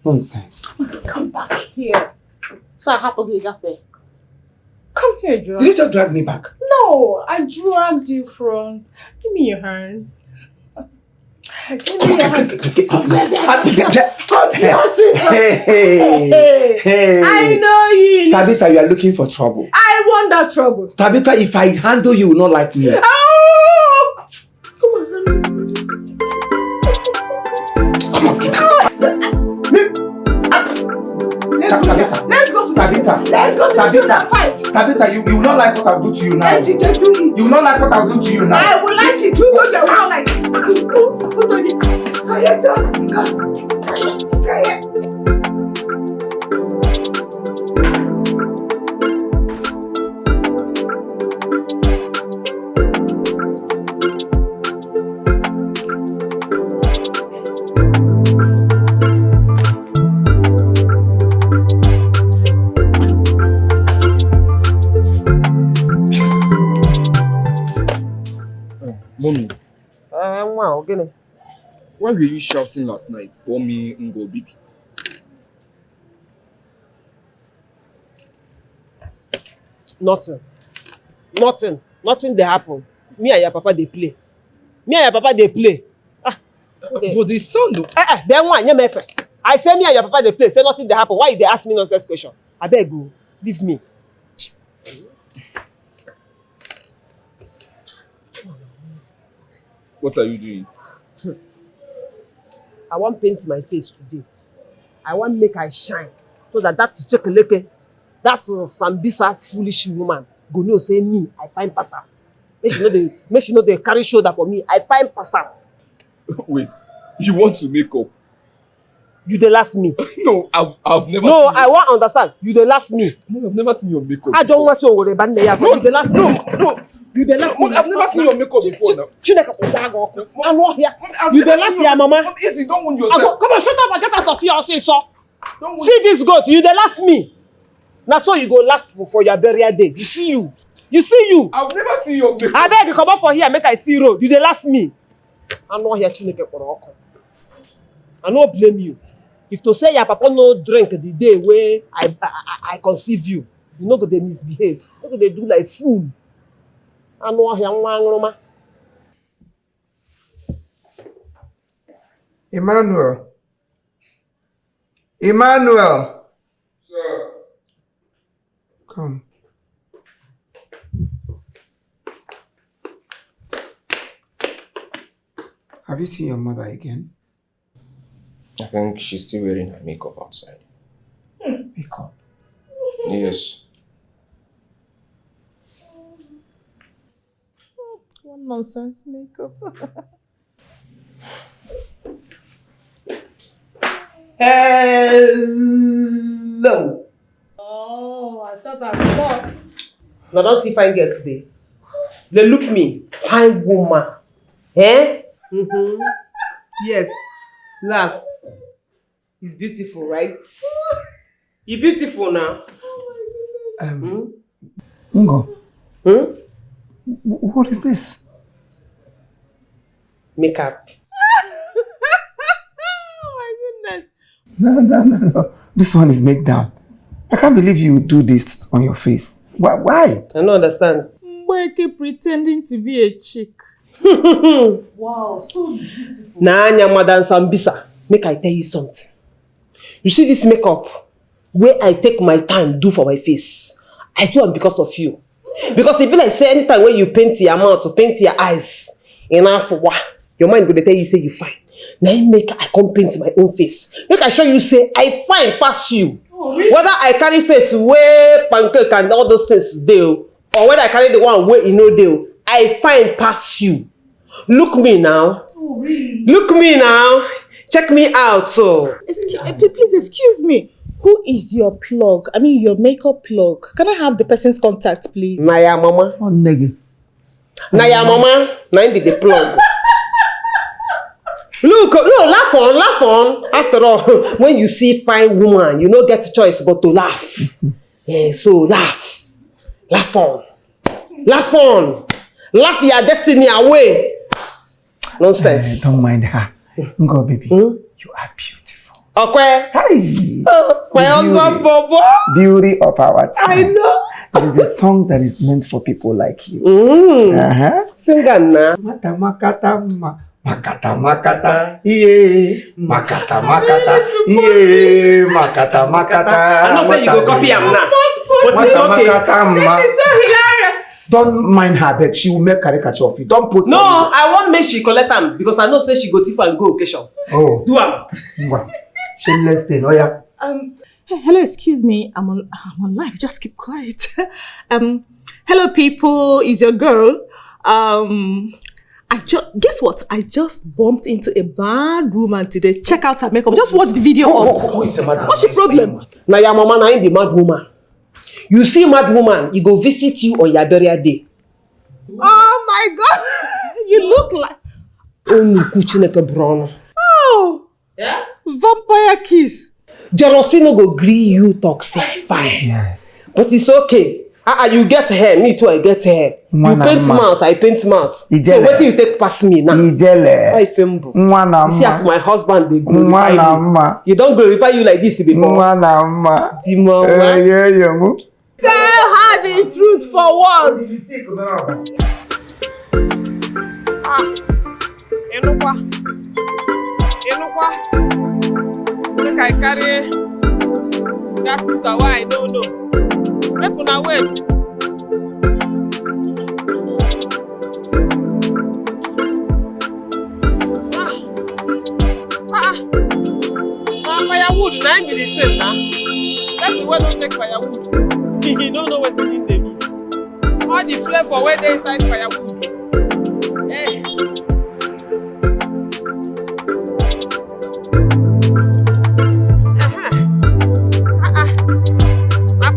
Nonsense. Come back here. So I happen to get fair. Come here, Joe. Did you just drag me back? No, I dragged you from. Give me your hand. Give me your hand. Hey. I know you. Tabitha, you are looking for trouble. I want that trouble. Tabitha, if I handle you, you will not like me. Oh! Come on. Let's go to fight. Tabitha, you will not like what I'll do to you now. You will not like what I'll do to you now. I will like it. You know you will not like it. Mommy, Wow, okay. why were you shouting last night? Mommy, Ngo, baby. Nothing they happen. Me and your papa they play. Okay. But the sound of... Then one, you mefe. I say me and your papa they play. Say nothing they happen. Why they ask me nonsense question? I beg you, leave me. What are you doing? I want paint my face today. I want make I shine so that chocolate, that Sambisa foolish woman go know say me I find passer. Make she know they carry shoulder for me. I find passer. Wait, you want to make up? You dey laugh me. No, I've never No, seen I want understand. You dey laugh me. No, I've never seen your makeup. I don't want to worry about me. You dey laugh me. No. You dey laugh me. I've never seen your makeup before now. Chineke Odago. I'm not here. You dey laugh here, mama. Easy, don't wound yourself. Come on, shut up and get out of here. I say so. Don't wound. See this goat. You dey laugh me. Now so you go laugh for your burial day. You see you. I've never seen your makeup. I beg you come out for here. Make I see road. You dey laugh me. I'm not here. Chineke Odago. I no blame you. If to say your papa no drink the day where I conceive you, you know that they misbehave. You know they do like fool. I know here. Emmanuel. Sir. Come. Have you seen your mother again? I think she's still wearing her makeup outside. Makeup. Yes. What nonsense makeup. Hello. Oh, I thought I saw. Now don't see fine girl today. They look me, fine woman. Eh? Mm-hmm. Yes. Laugh. It's beautiful, right? You're beautiful now. Ngo, Hmm? what is this? Makeup. Oh my goodness. No. This one is make down. I can't believe you would do this on your face. Why? I don't understand. Mbeke pretending to be a chick. Wow, so beautiful. Nanya Madam Sambisa, make I tell you something. You see this makeup where I take my time do for my face. I do it because of you. Because it be like say anytime when you paint your mouth or paint your eyes, enough wah, your mind go dey tell you say you fine. Now you make I come paint my own face. Make I show you say I fine past you. Oh, really? Whether I carry face way pancake and all those things deal, or whether I carry the one where you know deal, I fine past you. Look me now. Oh, really? Look me now. Check me out, so. Please excuse me. Who is your plug? I mean, your makeup plug. Can I have the person's contact, please? Naya mama. Oh, nigga. Naya mama. Nine be the plug. Look, laugh on. After all, when you see fine woman, you don't get choice but to laugh. So laugh. Laugh on. Laugh your destiny away. Nonsense. Don't mind her. Go, baby. You are beautiful. Okay. Hi. My husband, Bobo. Beauty of our time. I know. It is a song that is meant for people like you. Sing that now. Mata makata makata yeah. Makata yeah. Makata. I know say you go copy him now. But it's okay. This is so hilarious. Don't mind her, but she will make caricature of you. Don't post. No, I won't make she collect them because I know say she go thief and go occasion. Oh. Do am. Shameless thing. Oh yeah. Hello, excuse me. I'm on live. Just keep quiet. Hello, people. Is your girl. Guess what? I just bumped into a bad woman today. Check out her makeup. Just watch the video. Who is the mad woman? What's your problem? Now your mama na him be mad woman. You see mad woman, he go visit you on your burial day. Oh my God! You look like. Oh. Yeah. Vampire kiss. Jealousy no go gree you talk say fine. Yes. But it's okay. You get hair, me too, I get hair. You paint mouth, I paint mouth. So wait till you take past me now. I fembo. See as my husband they glorify me. You don't glorify you like this before. Tell her the truth for once. Make I carry gas cooker why I don't know. Make una wait. Firewood, na be the thing now. That's the way don't take firewood. He don't know what in the miss. All the flavor where they inside firewood. Hey.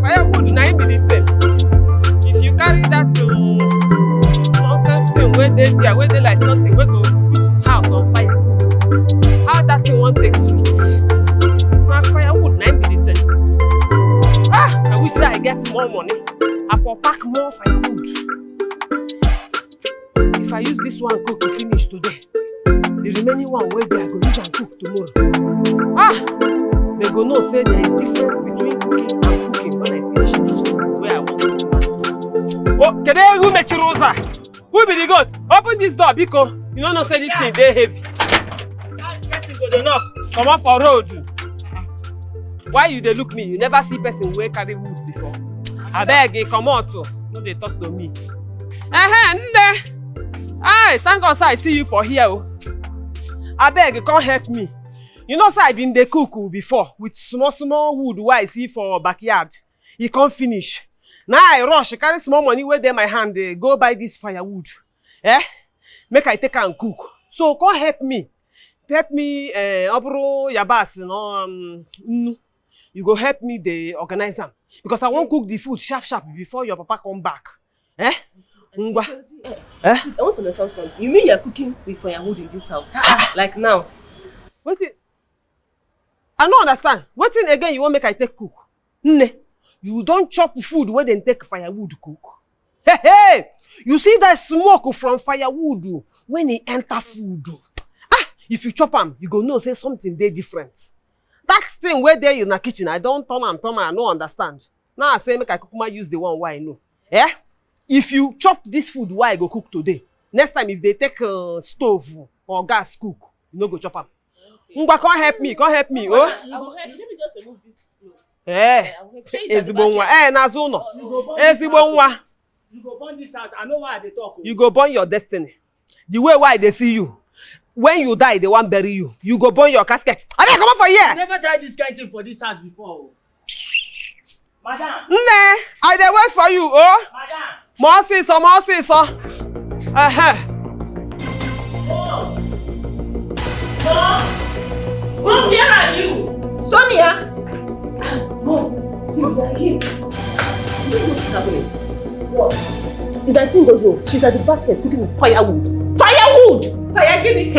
Firewood, na be the thing. If you carry that nonsense thing where they like something where go put house on fire. How that thing won't take sweet. Now firewood, na be the thing. I wish I get more money. I for pack more firewood. If I use this one cook to finish today, the remaining one where they are going to use and cook tomorrow. They go know say there is difference between cooking and cooking when I finish this food where I want to do. Oh, can I who make Rosa? Who be the goat? Open this door, Biko. You don't know say this thing they heavy. Come on for road. Why you dey look me? You never see person wey carry wood before. Abeg, come out. No dey talk to me. Nne. Aye, thank God say I see you for here. Abeg, come help me. You know say I been dey cook before with small wood wey I see for backyard. E come finish. Now I rush, carry small money wey dey my hand, go buy this firewood. Make I take and cook. So come help me. Help me, obro yabas, no, you go help me the organize them because I won't cook the food sharp before your papa come back. Please, I want to understand something. You mean you're cooking with firewood in this house? Like now? What it? I don't understand. What thing again you want make I take cook? You don't chop food where they take firewood cook. Hey! You see that smoke from firewood when it enter food. If you chop them, you go know say something they different. That thing where they in the kitchen, I don't turn, I don't understand. Now I say make I cook use the one why I know. If you chop this food, why I go cook today? Next time if they take stove or gas cook, you no go chop them. Ngwa, come help me. Oh. I will help you. Let me just remove this clothes. Nazuno. You go burn this house. I know why they talk. You go burn your destiny. The way why they see you. When you die, they won't bury you. You go burn your casket. I mean, come on for here. I never tried this kind of thing for this house before. Madam. I dey wait for you, oh. Madam. More so. Mom, where are you? Sonia! Mom, you are here. What's happening? What? Is that thing Gozo? She's at the back here cooking with firewood. Firewood! Fire, give me.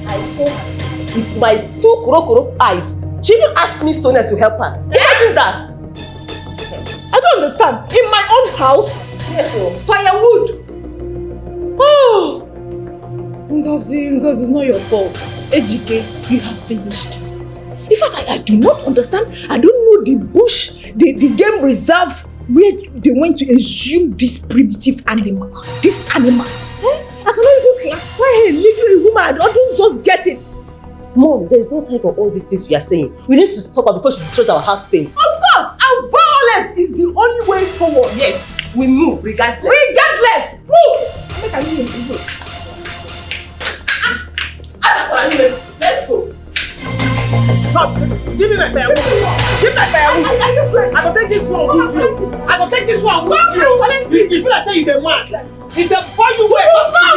I saw her with my 2 kuro eyes. She even asked me Sonia to help her. Imagine that. I don't understand. In my own house? Yes, sir. Firewood! Oh! Ngozi, it's not your fault. Ejike, you have finished. In fact, I do not understand. I don't know the bush, the game reserve where they went to assume this primitive animal. This animal. I cannot even classify her legally a woman. I don't just get it. Mom, there is no time for all these things we are saying. We need to stop her before she destroys our house paint. Of course, and violence is the only way forward. Yes, we move regardless. Regardless! Move! Make I move. Let's go. Stop! Give me my firewood! Give me my firewood! I go take this one with you! I go take this one with you! You feel like say you the man! It's the boy you wear!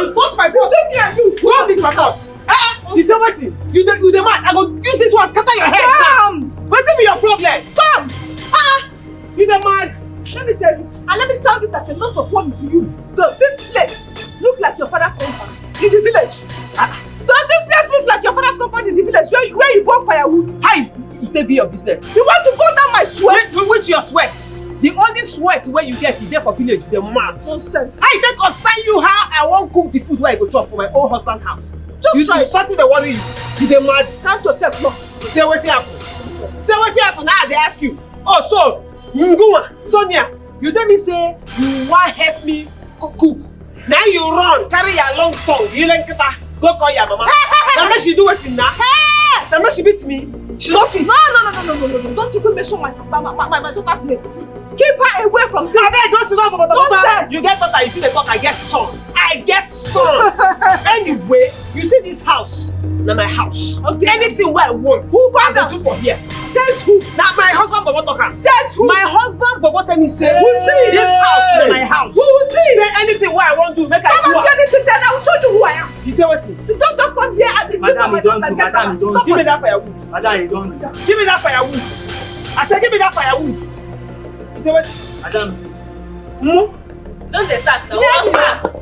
You touch my boss! You don't beat my boss! You say wetin? You the man! I go use this one scatter your head! Come! Wetin be your problem? Come! You the man! Let me tell you, and let me sound it as a lot of warning to you. Does this place look like your father's compound in the village? Does this place look like your father's compound in the village where you burn firewood? How is it be your business? You want to burn down my sweat? Which your sweat? The only sweat where you get is there for village, the man. Nonsense. I take concern you how I won't cook the food where I go chop for my own husband house. Just try you it. starting the worry you. You the mad. Stand yourself, no. Say what happen. Say what happen. Now they ask you. Oh, so Nguma, Sonia, you tell me say you want help me cook. Now you run, carry your long tongue. You like that. Go call your mama. Now make she do it in now. Now make she beat me. She don't fit. No. Don't even mention my daughter's name. Keep her away from this. I beg, don't sit down for my daughter. Nonsense. You get daughter, you see the talk. I get son. Anyway, you see this house. Now my house. Okay. Anything where I want. Who found I out? go do for here. Says who? Now my husband Bobo talk am. Says who? My husband Bobo tell me say, Who see? this house na my house. Who will see? Say anything where I want to make I Come do and do anything, then I will show you who I am. You say what? Don't just come here and insist on my daughter and get down. Stop Give me us. that firewood. Madam, you don't. Give me that firewood. I said give me that firewood. You say what? Madam. Don't they start now? Yes.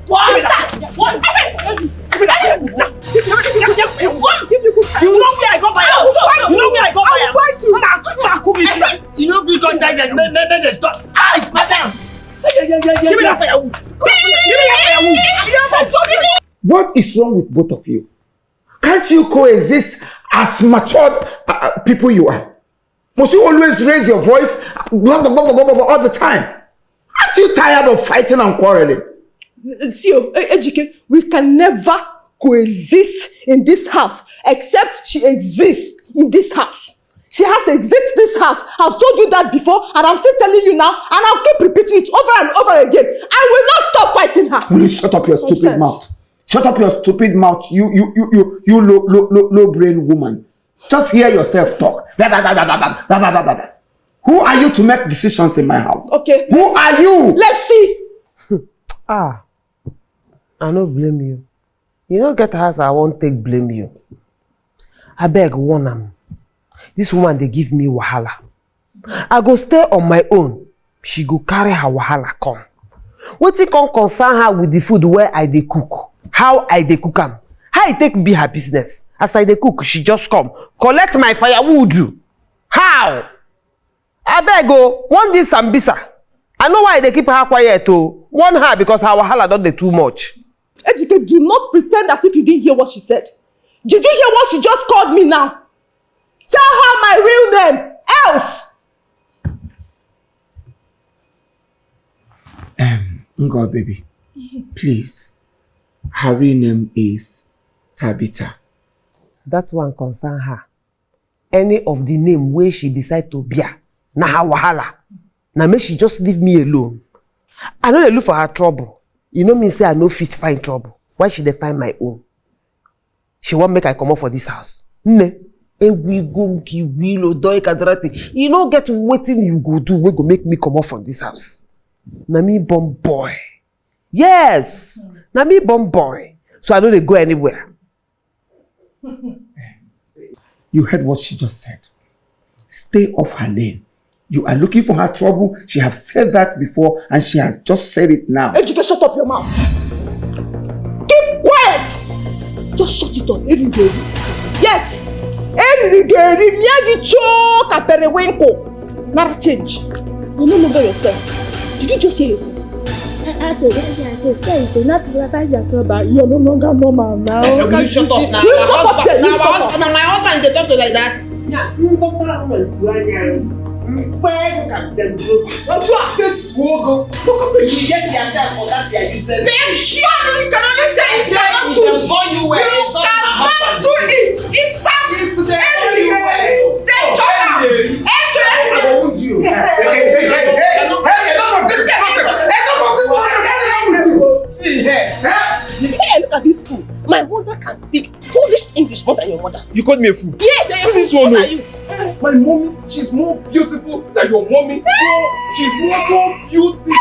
One start. One. Give me that firewood now. Give me that firewood. You know where I go buy am. You know where I go buy am. I'll cook this shit. You know if you contact them, make them stop. Aye, madam. Give me that firewood. Give me that firewood. What is wrong with both of you? Can't you coexist as matured people you are? Must you always raise your voice all the time? Aren't you tired of fighting and quarreling? See, Ejike, we can never coexist in this house except she exists in this house. She has to exist this house. I've told you that before and I'm still telling you now and I'll keep repeating it over and over again. I will not stop fighting her. Will you shut up your stupid mouth? Shut up your stupid mouth, you low brain woman. Just hear yourself talk. Who are you to make decisions in my house? Okay. Who are you? Let's see. I no blame you. You no get house I won't take blame you. I beg warn am. This woman they give me wahala. I go stay on my own. She go carry her wahala come. Wetin come concern her with the food where I dey cook? How I dey cook am? How it take be her business? As I dey cook, she just come collect my firewood. How? I beg go want this Sambisa. I know why they keep her quiet too. Warn her because her wahala don't dey too much. Ejike, do not pretend as if you didn't hear what she said. Did you hear what she just called me now? Tell her my real name, else. God, baby, please. Her real name is Tabitha. That one concern her. Any of the name where she decide to bear, na her wahala. Now make she just leave me alone. I know they look for her trouble. You know me say I no fit find trouble. Why should they find my own? She won't make I come up for this house. Ne? You no get waiting you go do. We go make me come up from this house. Na me born boy. Yes. Na me born boy. So I know they go anywhere. You heard what she just said. Stay off her lane. You are looking for her trouble. She has said that before and she has just said it now. Ejike, shut up your mouth. Keep quiet. Just shut it up. Erigeri. Yes. Erigeri. Miyagi choke aperewenko. Nara change. You no longer yourself. Did you just hear yourself? I said, you should not find your trouble. You're no longer normal now. You shut up now. You shut up there. You shut up. Now my husband is talk to like that. Yeah, you talk to Fair Captain Grover. Don't you have to fogo? Look up you get yourself for that you are useless. Then surely you can only say it. You cannot do it. You cannot do it. It's something. Then Jonah. Hey, enough of this. Hey, look at this fool. My mother can speak polished English more than your mother. You called me a fool. Yes, See this one. What are you? My mommy, she's more beautiful than your mommy. She's more beautiful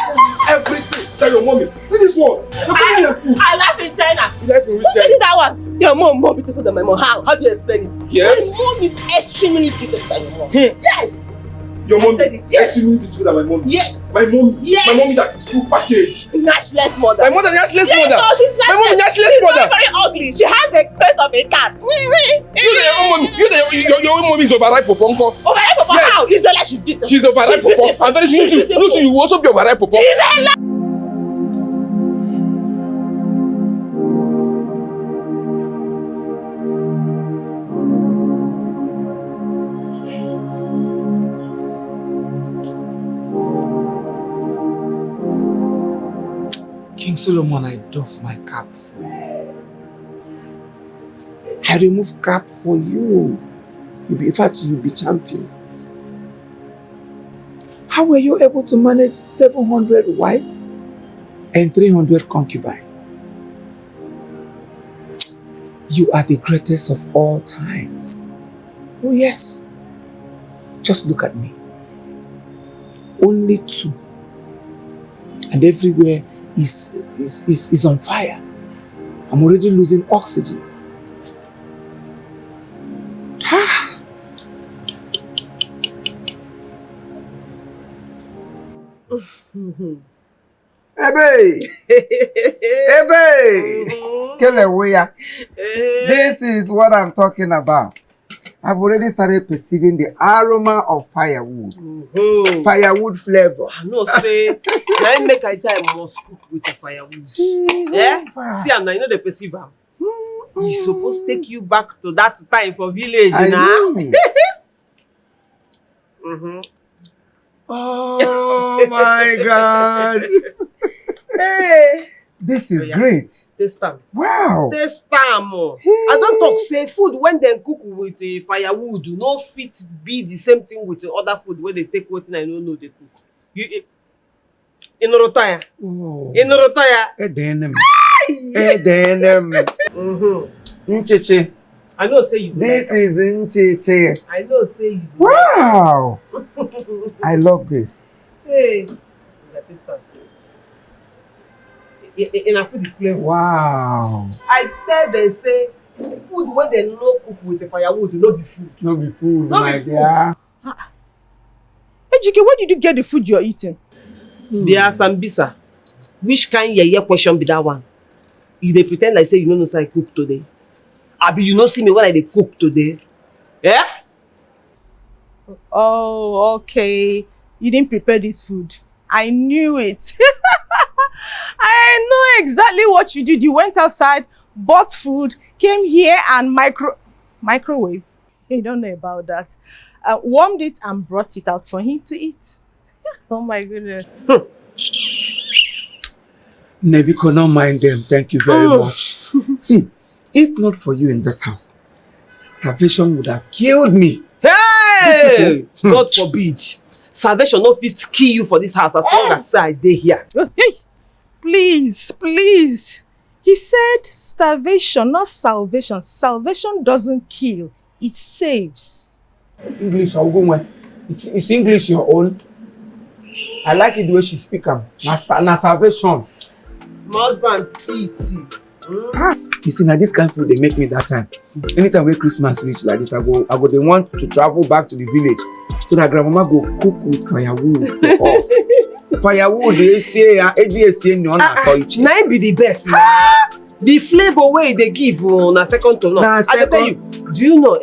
everything than your mommy. See this one. You're calling me a fool. I laugh in China. You like in Who tell you that one? Your mom more beautiful than my mom. How do you explain it? Yes. My mom is extremely beautiful than your mom. Yes. Your mommy said this, yes. extremely beautiful than my mommy. Yes. My mommy. Yes. My mommy that is full package. Nashless mother. My mother, nashless Yes, mother. no, she's My mommy, nashless. nashless She's mother. very ugly. She has a face of a cat. Your own mommy. Your own mommy is overripe for ponko. Overripe for Yes. how? It's not like she's beautiful. She's overripe for ponko. And very soon you will also be overripe for ponko. She's a lie. King Solomon, I doff my cap for you. I remove cap for you. In fact, you'll be champion. How were you able to manage 700 wives and 300 concubines? You are the greatest of all times. Oh yes. Just look at me. Only 2. And everywhere is on fire. I'm already losing oxygen. Ebe! Ebe! Keleweya. This is what I'm talking about. I've already started perceiving the aroma of firewood. Firewood flavor. I know, say, now make I say I must cook with the firewood. Yeah? See, now you know the perceive am. You supposed to take you back to that time for village, I now. know. Oh my God. Hey. This is great. This time. Wow. This time. I don't talk say food when they cook with firewood no fit be the same thing with the other food when they take what I don't know they cook. You in Rotaya. Oh. In Rotaya. Edenem. Ncheche. I know say you. This is Ncheche. I know say you. Wow. I love this. Hey. This time. In a food flavor. Wow. I tell them say food when they no cook with the firewood no be food. No be food, No my be food. dear. Ejike, where did you get the food you're eating? There are some bisa. Which kind yeye question be that one? You dey pretend like say you no know say I cook today. Abi you no see me when I dey cook today. Yeah? Oh, okay. You didn't prepare this food. I knew it. I know exactly what you did. You went outside, bought food, came here and microwave. You don't know about that. Warmed it and brought it out for him to eat. Oh my goodness. Nebiko, don't mind them. Thank you very much. See, if not for you in this house, starvation would have killed me. Hey! God forbid. Salvation no fit kill you for this house as long as I dey here. Hey, please, please. He said starvation, not salvation. Salvation doesn't kill, it saves. English, I'll go when. It's English your own. I like it the way she speak. Na salvation. My husband eat. You see, now this kind of food they make me that time. Anytime when Christmas reach like this, I go they want to travel back to the village so that grandmama go cook with firewood for us. Firewood, they say, AGSC, Now be the best. The flavor way they give na second to none. I tell you, do you know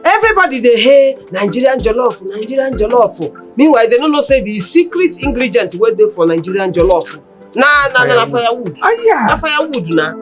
everybody they hey Nigerian jollof. Meanwhile, they don't know say the secret ingredient where they for Nigerian jollof. Na firewood. Yeah. Na firewood na.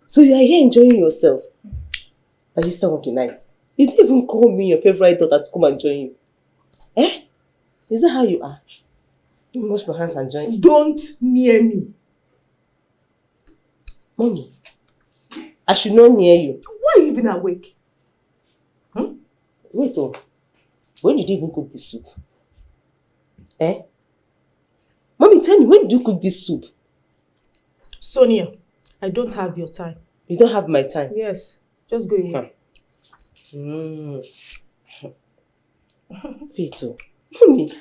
So you are here enjoying yourself by this time of the night. You didn't even call me your favorite daughter to come and join you. Eh? Is that how you are? Let me wash my hands and join you. Don't near me. Mommy, I should not near you. Why are you even awake? Wait, when did you even cook this soup? Eh? Mommy, tell me, when did you cook this soup? Sonia, I don't have your time. You don't have my time. Yes, just go away. Peter, Mommy,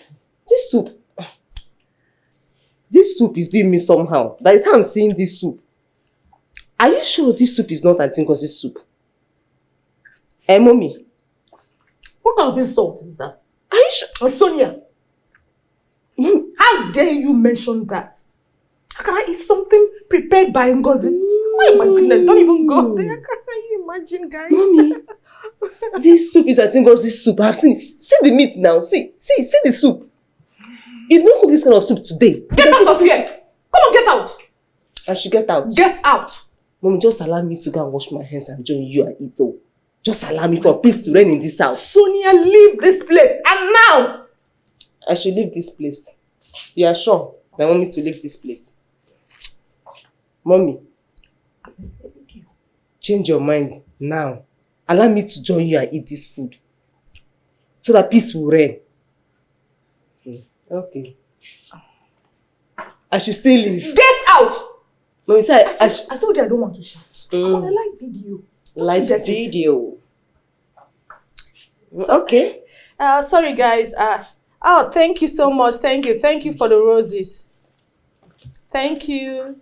this soup is doing me somehow. That is how I'm seeing this soup. Are you sure this soup is not Auntie Ngozi's soup? Eh, Mommy? What kind of insult is that? Are you sure? Sonia, how dare you mention that? How can I eat something prepared by Ngozi? Oh my goodness, don't even go there. Can you imagine, guys? Mommy, this soup is Auntie Ngozi's soup. I've seen it. See the meat now. See the soup. You don't cook this kind of soup today. Get out of here! Come on, get out! I should get out. Get out! Mommy, just allow me to go and wash my hands and join you and eat though. Just allow me for peace to reign in this house. Sonia, leave this place, and now! I should leave this place. You are sure that I want me to leave this place? Mommy, change your mind now. Allow me to join you and eat this food so that peace will reign. Okay. I should still leave. Get out! Mommy, say I told you I don't want to shout. I'm on a live video. Live video. Okay. Sorry guys. Oh, thank you so much. Thank you for the roses. Thank you.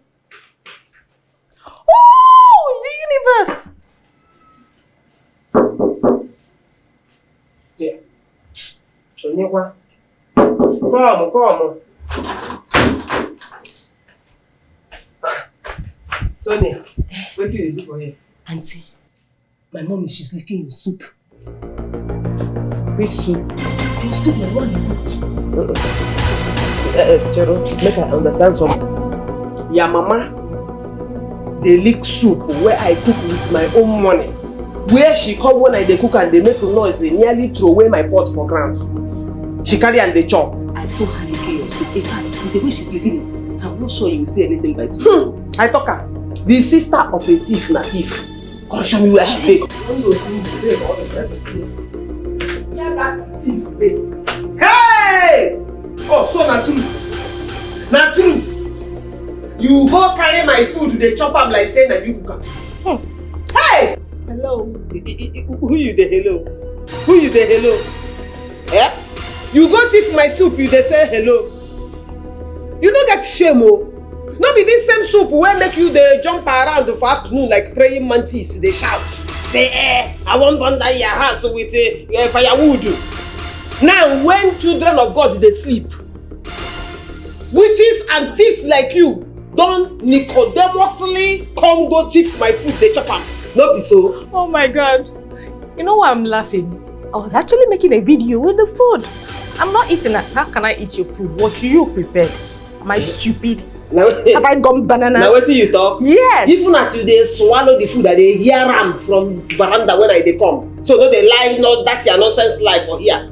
Oh, the universe. Yeah. Come. Sonia, what did you do for here? Auntie, my mommy, she's licking your soup. Which soup? The soup my mom cooked. Chero, make I understand something. Your mama, they lick soup where I cook with my own money. Where she come when I dey cook and they make a noise, they nearly throw away my pot for ground. She carry and they chop. I saw her licking your soup. In fact, with the way she's licking it, I'm not sure you will see anything by tomorrow. I talk her. The sister of a thief na thief. Come show me where she dey. Yeah, that thief dey. Hey! Oh, so na true. Na true. You go carry my food, they chop am like say na you cook am. Hey! Hello. Who you dey hello? Who you dey hello? Eh? You go thief my soup, you dey say hello. You no get shame oh. No be this same soup wey make you dey jump around for afternoon like praying mantis dey shout. Say I wan burn down your house with firewood. Now when children of God dey sleep, witches and thieves like you don nicodemously come go thief my food dey chop am. No be so. Oh my God. You know why I'm laughing? I was actually making a video with the food. I'm not eating that. How can I eat your food? What you prepared? Am I stupid? Have I gone bananas? Now wetin you talk? Yes. Even as you dey swallow the food, I dey hear am from veranda when I dey come. So no dey lie, no that your nonsense lie for here.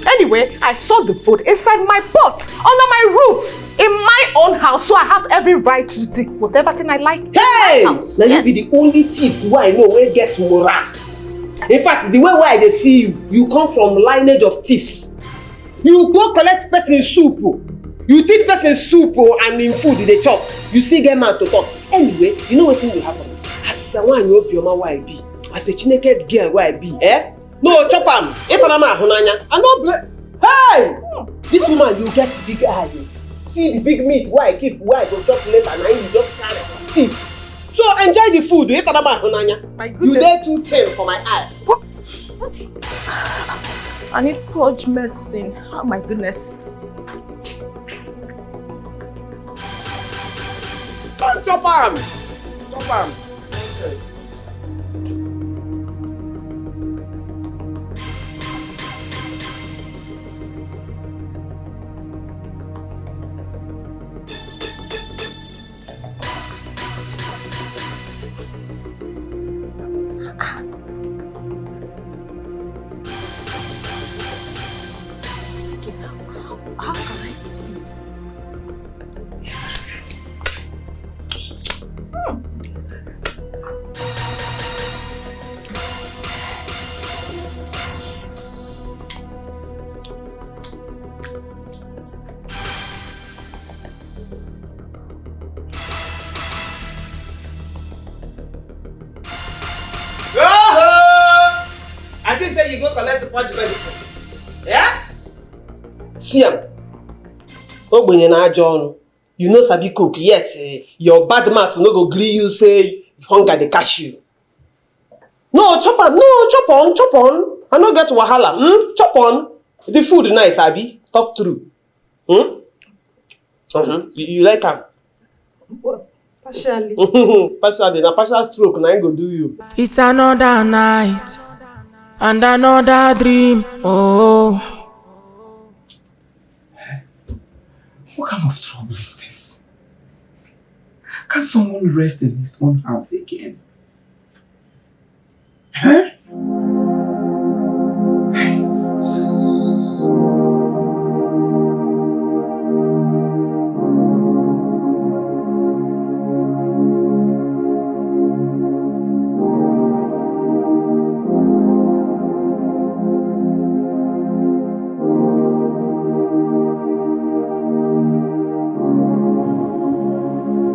Anyway, I saw the food inside my pot, under my roof, in my my own house, so I have every right to take whatever thing I like. Hey! In my house. Now Yes. you be the only thief who I know wey get moral. In fact, the way I dey see you, you come from lineage of thieves. You go collect person soup, you thief person soup and in food dey chop. You still get mouth to talk. Anyway, you know wetin will happen? As a one you obioma wey I be, as a chineke girl wey I be, eh? No, chop am. Itanama ahunanya. I no blame. Hey! This woman, you get big eye. See the big meat where I keep, where I go chop later, and you just carry thief. So enjoy the food. Itanama ahunanya. My goodness. You dey too thin for my eye. I need purge medicine. Oh my goodness. Don't chop am. Chop am. Nonsense. How can I fix it? I think say you go collect the punch medicine. Yeah? See am. Ogbenye na ajo onu. You no sabi cook yet. Your bad mouth no go gree you say hunger dey catch you. No, chop am. No, chop on, chop on. I no get wahala. Chop on. The food nice, abi? Talk true. You like am? Partially. Partially, na partial stroke na im go do you. It's another night and another dream. Oh, What kind of trouble is this? Can't someone rest in his own house again? Huh?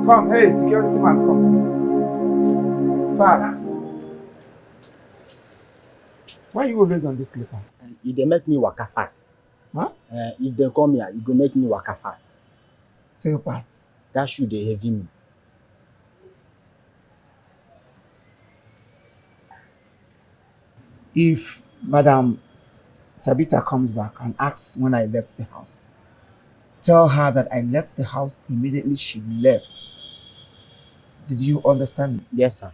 Come, hey, security man, come. Fast. Why you always on these slippers? If they make me waka fast. Huh? If they come here, it go make me waka fast. Say you pass. That shoe dey heavy me. If Madam Tabitha comes back and asks when I left the house, tell her that I left the house immediately she left. Did you understand me? Yes, sir.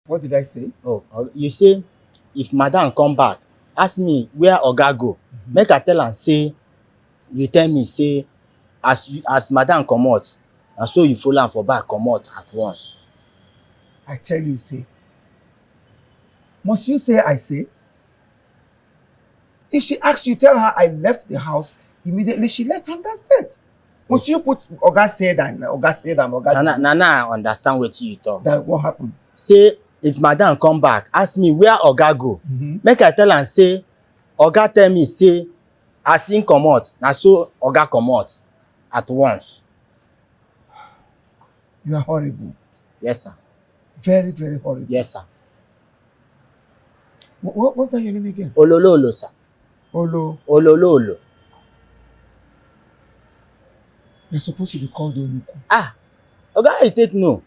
What did I say? Oh, you say if madam come back, ask me where Oga go. Make I tell am say you tell me say as madam comot, and so you follow am for back comot at once. I tell you, say. Must you say I say? If she asks you, tell her I left the house immediately she left, and that's it. Must you put Oga said and Oga said and Oga said? Na I understand wetin you talk. That what happened? Say if madam come back, ask me where Oga go. Make I tell am say Oga tell me say as him comot, na so Oga comot at once. You are horrible. Yes, sir. Very, very horrible. Yes, sir. What's that your name again? Olololo, sir. Olo. Olololo. You're supposed to be called Oluku. Ah, Oga, I take no.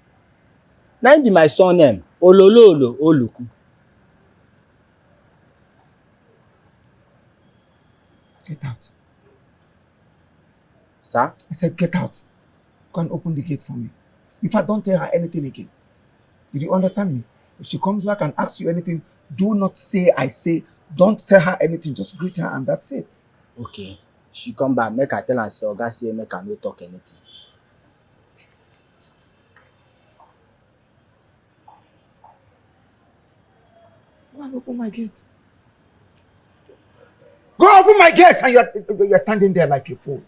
Na him be my surname. Olololo Oluku. Get out. Sir? I said get out. Go and open the gate for me. In fact, don't tell her anything again. Did you understand me? If she comes back and asks you anything, do not say I say. Don't tell her anything. Just greet her and that's it. Okay. She come back, make I tell her say Oga say make I no talk anything. Go and open my gate. Go open my gate and you're standing there like a fool.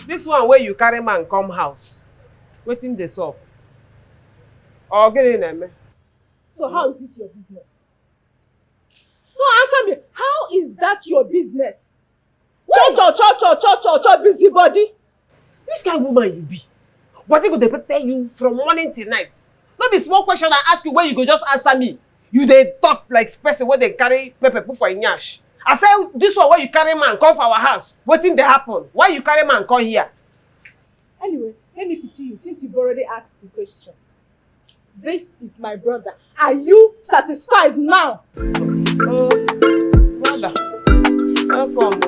This one where you carry man come house, waiting the up. Or get in there, man. So how is it your business? No, answer me. How is that your business? Cho, busybody. Which kind of woman you be? What they go to prepare you from morning till night? Not be small question I ask you where you go just answer me. You they talk like person where they carry pepper put for a nyash. I say this one where you carry man come for our house. Waiting they happen. Why you carry man come here? Anyway, let me pity you since you've already asked the question. This is my brother. Are you satisfied now? Brother. Welcome.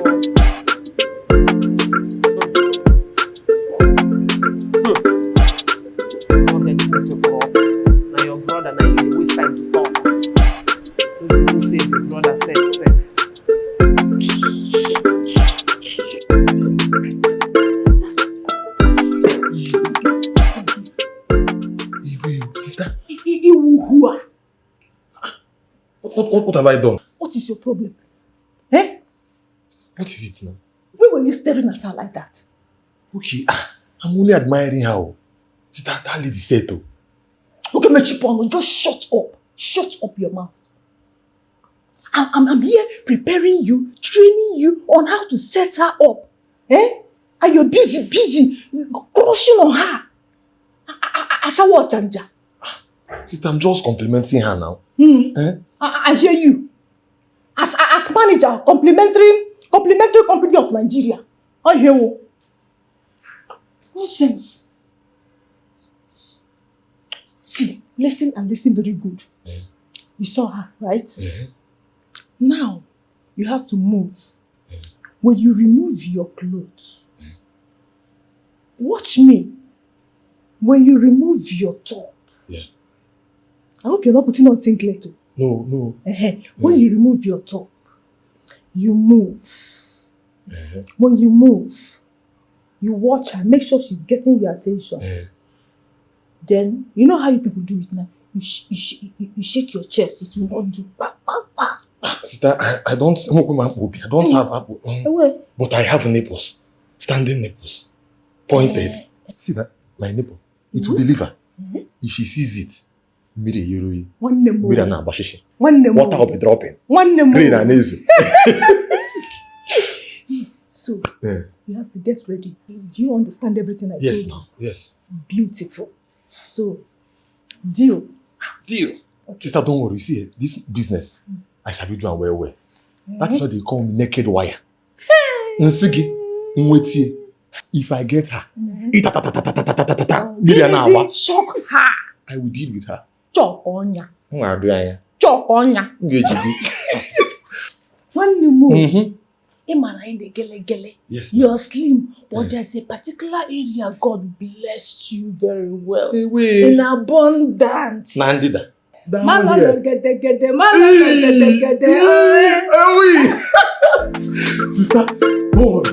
Now your brother, now you waste time to talk. You say the brother said self. Sister, what have I done? What is your problem? Eh? What is it now? Why were you staring at her like that? Okay, I'm only admiring her. Sister, that lady said though. Okay, Mechipono, just shut up. Shut up your mouth. I'm here preparing you, training you on how to set her up. Eh? And you're busy crushing on her. Ashawa Chanja. Sister, I'm just complimenting her now. Eh? I hear you. As manager, complimentary company of Nigeria. I hear you. Nonsense. See, listen and listen very good. You saw her, right? Now, you have to move. When you remove your clothes, watch me. When you remove your top, I hope you're not putting on singlet. No. When you remove your top, you move. When you move, you watch her, make sure she's getting your attention. Then, you know how you people do it now? You shake your chest, it will not do. Sister, I don't have apple. But I have nipples. Standing nipples. Pointed. See that? My nipple. It will deliver. If she sees it, water will be dropping. Rain and nasal. So, you have to get ready. Do you understand everything I told you? Yes, now. Yes. Beautiful. So, deal. Okay. Sister, don't worry. See, this business, I shall be doing well. That's what they call naked wire. If I get her, shock her. I will deal with her. Chokonya. When you move, yes, you're slim, but there's a particular area God blessed you very well. In abundance. Nandida. Sister, boy.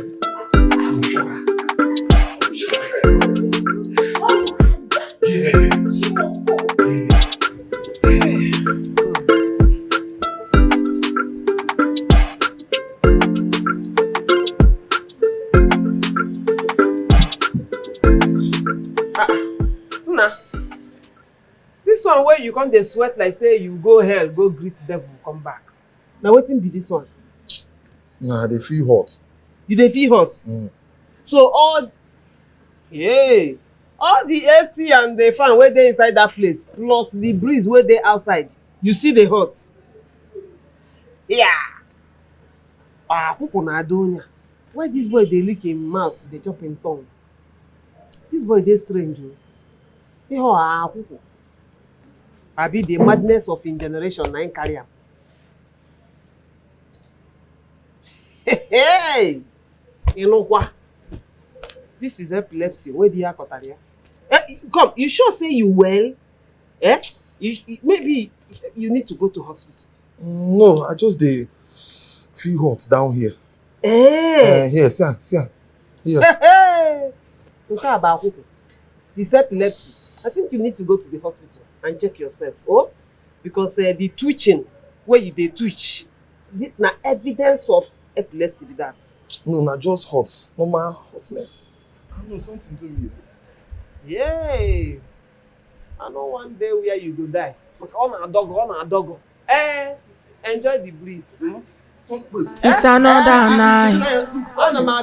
This one where you come dey sweat like say you go hell, go greet devil, come back. Now wetin be this one? Nah, they feel hot. You dey feel hot? So all the AC and the fan wey dey inside that place, plus the breeze wey dey outside, you see the hot. Kuku na adonia. Why this boy dey lick him mouth, dey chop him tongue? This boy dey strange o. Kuku. Abi the madness of in generation na him carry am. Hey! Inukwa. This is epilepsy. Where the akotari? Come, you sure say you well? Eh? Maybe you need to go to hospital. No, I just dey feel hot down here. Here, see. Here. Nke about who? This epilepsy. I think you need to go to the hospital and check yourself. Oh, because the twitching, where you dey twitch, this na evidence of epilepsy be that. No, na just hot. Normal hotness. I know something to me. Yay! I know one day where you go die. But on a dog. Enjoy the breeze. It's another night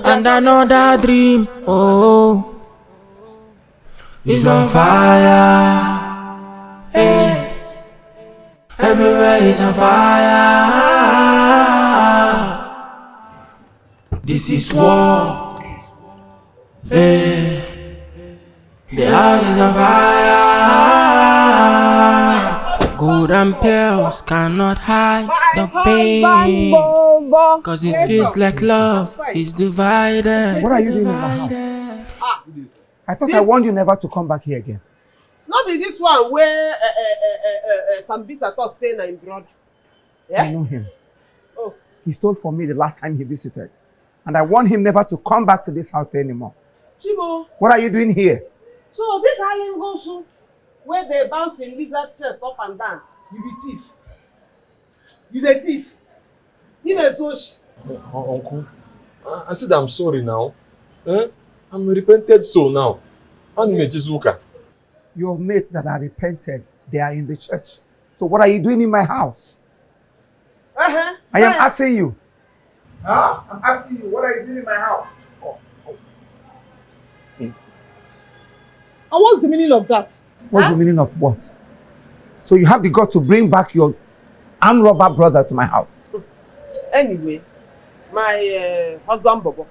and another dream. Oh, it's on fire. Hey, everywhere is on fire. This is war. Hey, the house is on fire. Gold and pearls cannot hide the pain, cause it feels like love is divided. What are you doing in my house? I thought I warned you never to come back here again. Not be this one where Sambisa thought say na him brother. Yeah? I know him. Oh. He stole from me the last time he visited. And I warned him never to come back to this house anymore. Chibo. What are you doing here? So this island goes to where they bounce in lizard chest up and down. You be thief. You the thief. You the sosh. Uncle, I said I'm sorry now. I'm a repented soul now. I'm Mejizuka. Your mates that are repented, they are in the church. So what are you doing in my house? I am asking you. Huh? I'm asking you, what are you doing in my house? And what's the meaning of that? What's the meaning of what? So you have the God to bring back your armed robber brother to my house? Anyway, my husband Bobo,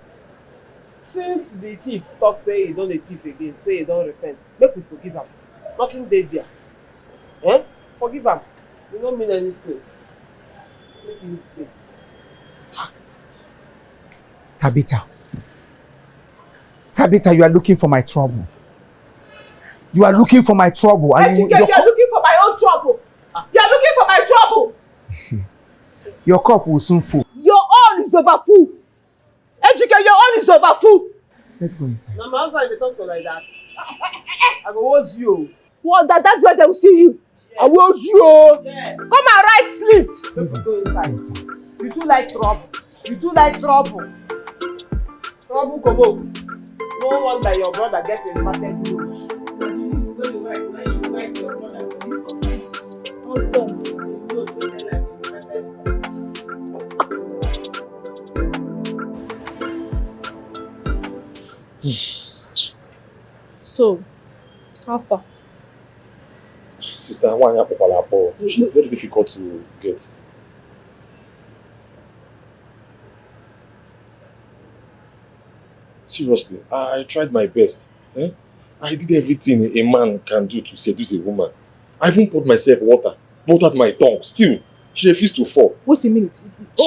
since the thief talk say he don't a thief again, say he don't repent, make we forgive him. Nothing dey there. Forgive him. You don't mean anything. Make him stay. Tabitha, you are looking for my trouble. You are looking for my trouble. And you are looking for my own trouble. You are looking for my trouble. Your cup will soon full. Your own is over full. Ejike, your own is over full. Let's go inside. Now my husband, they talk to like that. I go woes you. Well, that's where they will see you. Yeah. I was you. Yeah. Come and write list. Let me go inside. You too like trouble. You too like trouble. Trouble come up. No wonder your brother gets a patent news. Nonsense. So, how far? Sister, she's very difficult to get. Seriously, I tried my best. I did everything a man can do to seduce a woman. I even poured myself water, buttered my tongue. Still, she refused to fall. Wait a minute.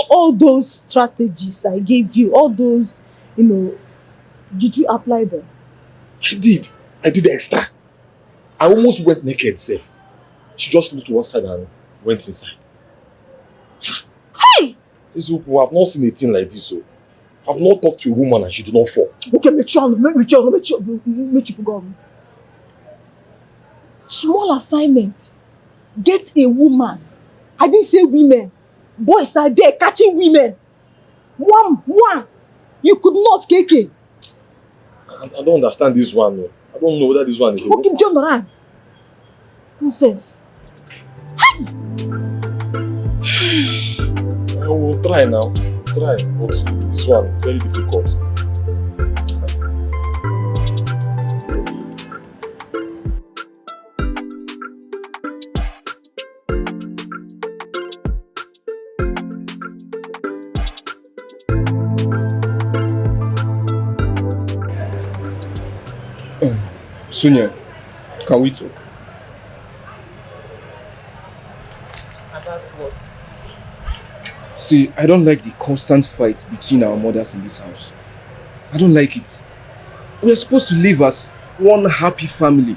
All those strategies I gave you, all those, did you apply them? I did. I did extra. I almost went naked, safe. She just looked one side and went inside. Hey! I've not seen a thing like this. So I've not talked to a woman and she did not fall. Okay, make you go. Small assignment. Get a woman. I didn't say women. Boys are there catching women. One. You could not, KK. I don't understand this one. No. I don't know whether this one is a woman. John around. Nonsense. Hey! I will try now. Try, but this one is very difficult. Sonia, can we talk? About what? See, I don't like the constant fight between our mothers in this house. I don't like it. We are supposed to live as one happy family.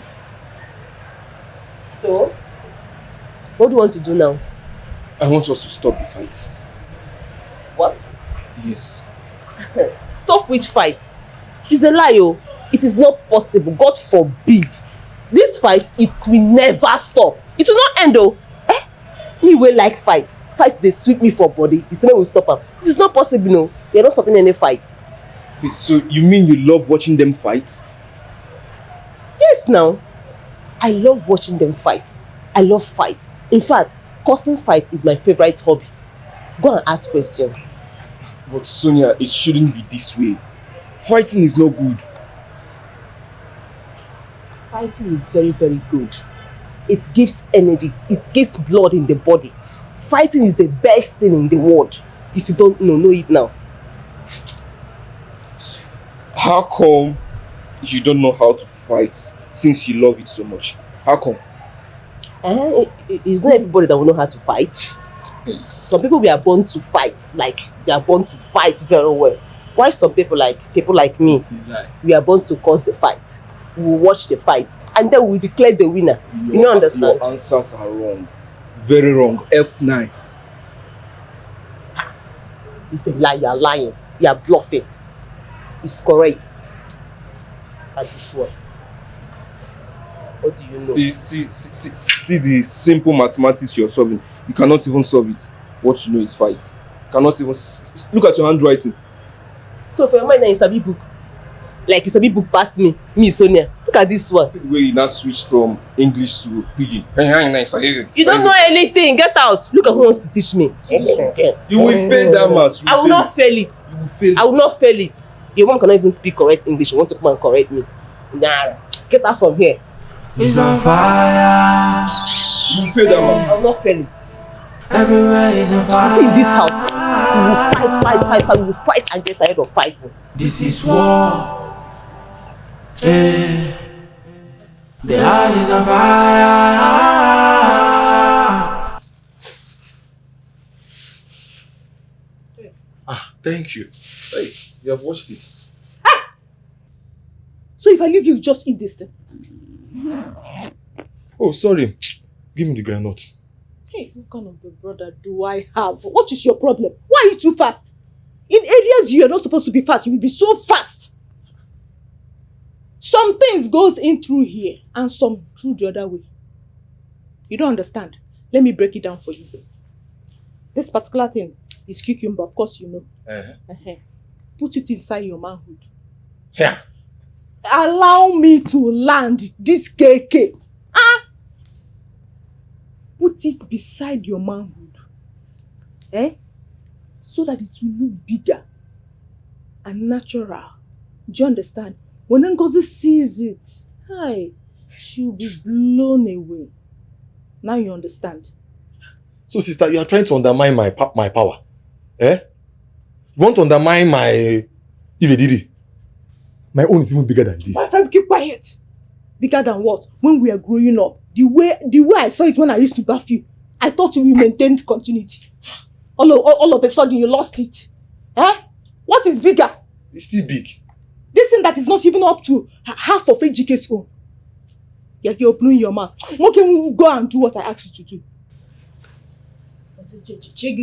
So, what do you want to do now? I want us to stop the fight. What? Yes. Stop which fight? It's a lie, oh. It is not possible. God forbid. This fight, it will never stop. It will not end, oh. Me will like fight. Fight, they sweep me for body. You say we will stop them. It is not possible, no. We are not stopping any fight. Wait, so you mean you love watching them fight? Yes, now. I love watching them fight. I love fight. In fact, causing fight is my favorite hobby. Go and ask questions. But Sonia, it shouldn't be this way. Fighting is not good. Fighting is very, very good. It gives energy. It gives blood in the body. Fighting is the best thing in the world. If you don't know it now. How come you don't know how to fight since you love it so much? How come? It's not everybody that will know how to fight. Some people we are born to fight. Like, they are born to fight very well. Why some people like me, we are born to cause the fight. We will watch the fight and then we will declare the winner. You don't understand? Your answers are wrong. Very wrong. F9. It's a lie. You are lying. You are bluffing. It's correct. At this one. What do you know? See the simple mathematics you're solving. You cannot even solve it. What you know is fight. You cannot even look at your handwriting. So for your mind, it's a big book. Like it's a big book past me, Sonia. Look at this one. See the way you now switch from English to pidgin. You don't know anything. Get out. Look at who wants to teach me. You will fail that math. I will not fail it. You will fail it. I will not fail it. Your mom cannot even speak correct English. You want to come and correct me? Nah. Get out from here. It's on fire. You will fail that math. I will not fail it. Everywhere is on fire. See, in this house, we will fight. We will fight and get tired of fighting. This is war. Eh. The house is on fire. Thank you. Hey, you have watched it. So if I leave you, just eat this thing. Oh, sorry. Give me the granite. Hey, what kind of a brother do I have? What is your problem? Why are you too fast? In areas you are not supposed to be fast, you will be so fast. Some things goes in through here and some through the other way. You don't understand. Let me break it down for you. This particular thing is cucumber, of course you know. Put it inside your manhood. Yeah. Allow me to land this KK. Put it beside your manhood. So that it will look bigger and natural. Do you understand? When Ngozi sees it, she'll be blown away. Now you understand. So, sister, you are trying to undermine my power. You want to undermine my Ivedidi? My own is even bigger than this. My friend, keep quiet. Bigger than what? When we are growing up, the way I saw it when I used to bath you, I thought we maintained continuity. All of a sudden, you lost it. What is bigger? It's still big. This thing that is not even up to half of AGK's own. You're opening your mouth. Why can't we go and do what I asked you to do?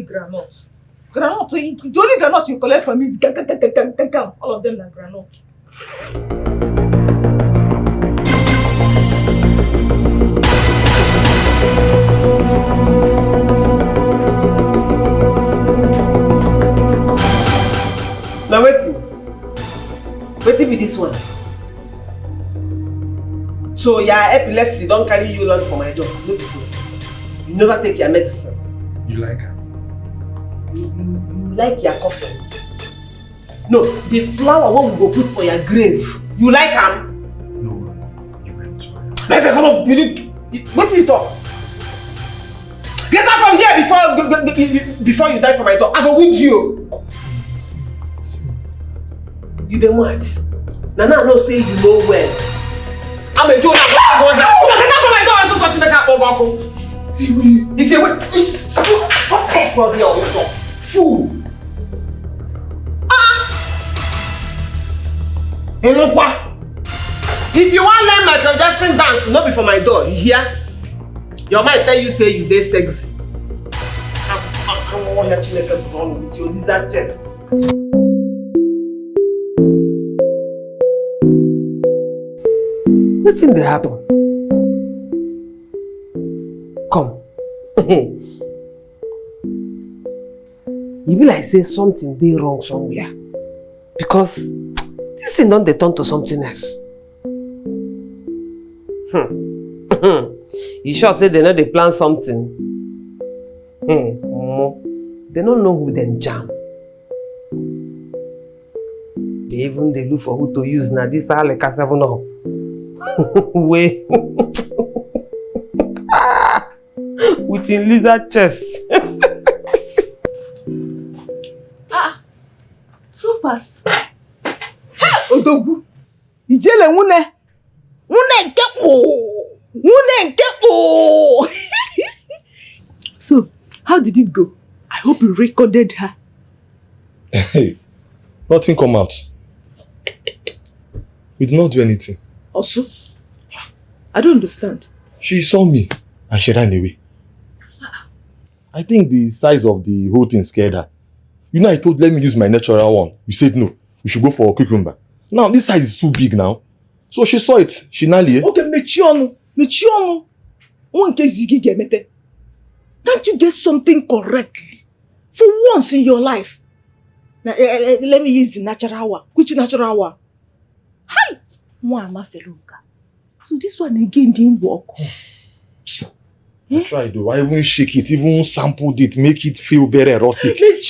Granite. The only granite you collect from me is gam. All of them are granite. Now wetin be this one? So your epilepsy don't carry you long for my door. No be so. You never take your medicine. You like her? You like your coffin. No, the flower what we go put for your grave. You like am? No, you enjoy it. Let me come up. What you talk? Get out from here before you die for my door. I go with you. You dey mad? Now know say you know well. I'm a joke. Get out from my door. I'm so sorry. Make up for he say wait. What problem you also? Fool. Hello, what? If you want learn Michael Jackson dance, no be for my door, you hear? Your mind tell you say you dey sexy. I want to hear Chineke run with your lizard chest. Wetin dey happen? Come. You be like say something dey wrong somewhere. Because this thing don dey turn to something else. You sure say they know they plan something? They don't know who them jam. They even they look for who to use now. This are like a 7-up. Wait. With a lizard chest. So fast. Odogu. Ijele nwune. Nwune nkepo. So, how did it go? I hope you recorded her. Hey, nothing come out. We did not do anything. Also, I don't understand. She saw me and she ran away. I think the size of the whole thing scared her. You know, I told, let me use my natural one. You said no, we should go for a cucumber. Now, this size is too big now. So she saw it. She nali. Okay, mechionu. Can't you get something correctly? For once in your life. Now, let me use the natural one. Which natural one? Hi! So this one again didn't work. I tried though. I even shake it, even sampled it, make it feel very erotic. You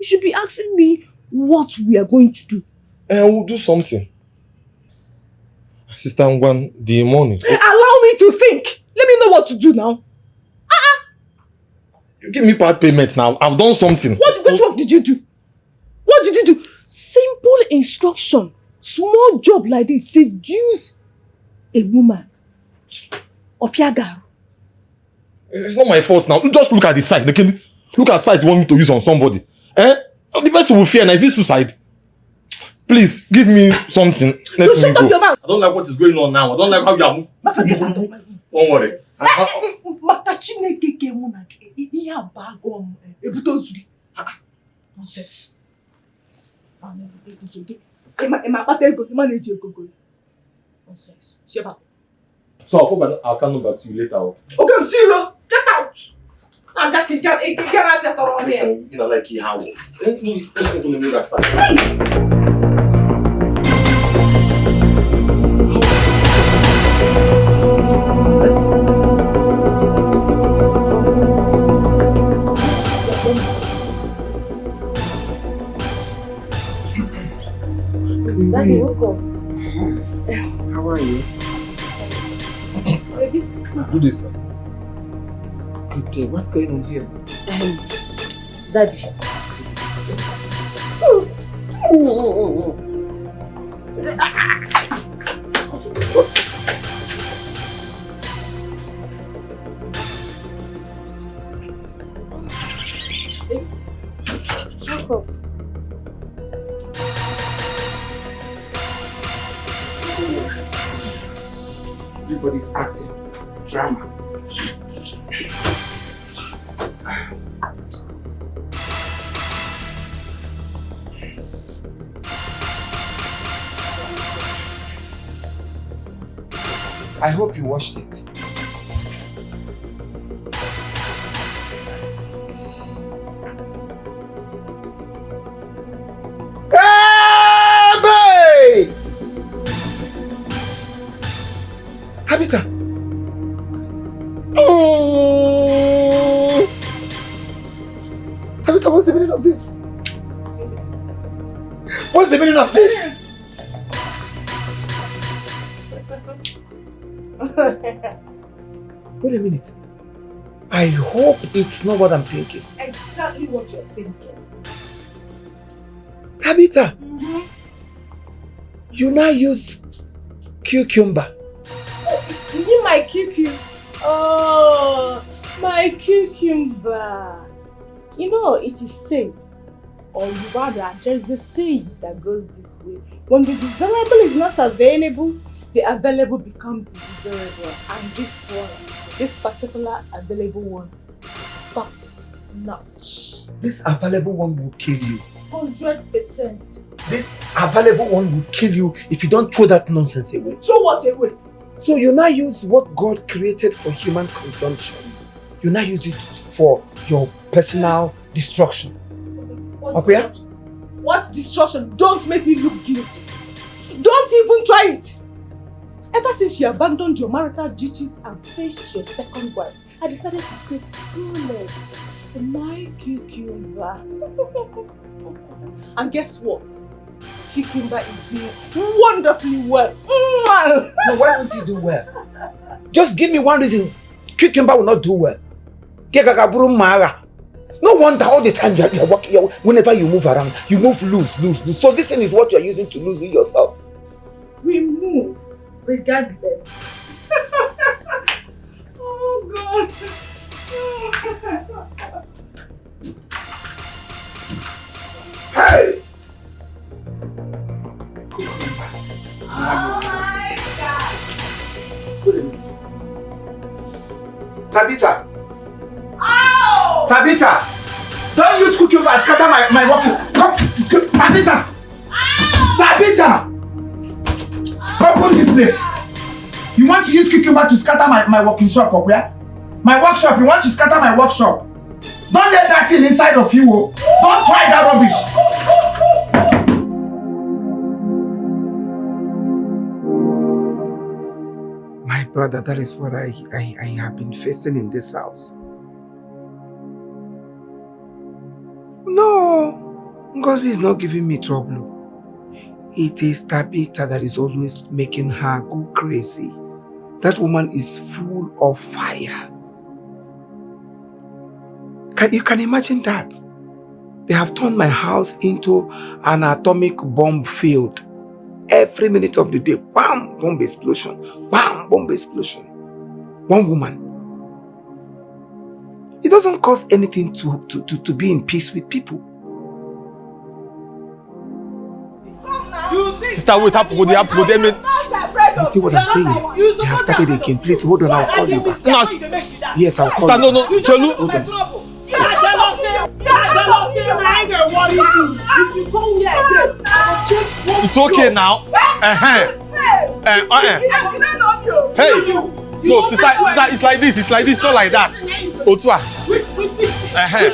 should be asking me what we are going to do. And we'll do something. Sister Ngwan, the money. Allow me to think. Let me know what to do now. You give me part payment now. I've done something. Which work did you do? What did you do? Simple instruction. Small job like this. Seduce a woman. Of your girl. It's not my fault now. Just look at the size. Look at size you want me to use on somebody. The person will fear. Now, is this suicide? Please, give me something. Let me go. I don't like what is going on now. I don't like how you are moving. Don't worry. Nonsense. Nonsense. So I'll come back to you later. Okay, see you. Get out. Get out of here. You know, like how? Let's go to the mirror after. Daddy, welcome. How are you? Good day, sir. Good day. What's going on here? Daddy. Welcome. Everybody's acting. Drama. I hope you watched it. Hey! Tabitha! Tabitha, what's the meaning of this? What's the meaning of this? Wait a minute. I hope it's not what I'm thinking. Exactly what you're thinking. Tabitha, you now use cucumber. You mean my cucumber? Oh, my cucumber. You know, it is said Or rather, there's a saying that goes this way. When the desirable is not available, the available becomes the desirable. And this particular available one is top notch. This available one will kill you. 100%. This available one will kill you if you don't throw that nonsense away. Throw what away? So you now use what God created for human consumption. You now use it for your personal destruction. What destruction? Don't make me look guilty. Don't even try it. Ever since you abandoned your marital duties and faced your second wife, I decided to take solace in my cucumber. And guess what? Cucumber is doing wonderfully well. No, why won't you do well? Just give me one reason cucumber will not do well. No wonder all the time you're walking, whenever you move around, you move loose. So this thing is what you're using to lose yourself. We move regardless. Oh God. Hey! Oh my God. Tabitha! Ow! Tabitha! Don't use cucumber and scatter my walking. Come, Tabitha! Ow! Tabitha! Open this place. You want to use cucumber to scatter my working shop, or where? My workshop, you want to scatter my workshop. Don't let that thing inside of you. Oh. Don't try that rubbish. My brother, that is what I have been facing in this house. No, Ngozi is not giving me trouble. It is Tabitha that is always making her go crazy. That woman is full of fire. You can imagine that? They have turned my house into an atomic bomb field. Every minute of the day, bam, bomb explosion, bam, bomb explosion. One woman. It doesn't cost anything to be in peace with people. Sister, wait, have to go there. You see what I'm saying? They have started again. Please hold on, I'll call you back. No, yes, I'll call sister, you. no, Chelu. Hold on. It's okay now. Hey, no, sister, it's like this, not like that. Otua. Hey.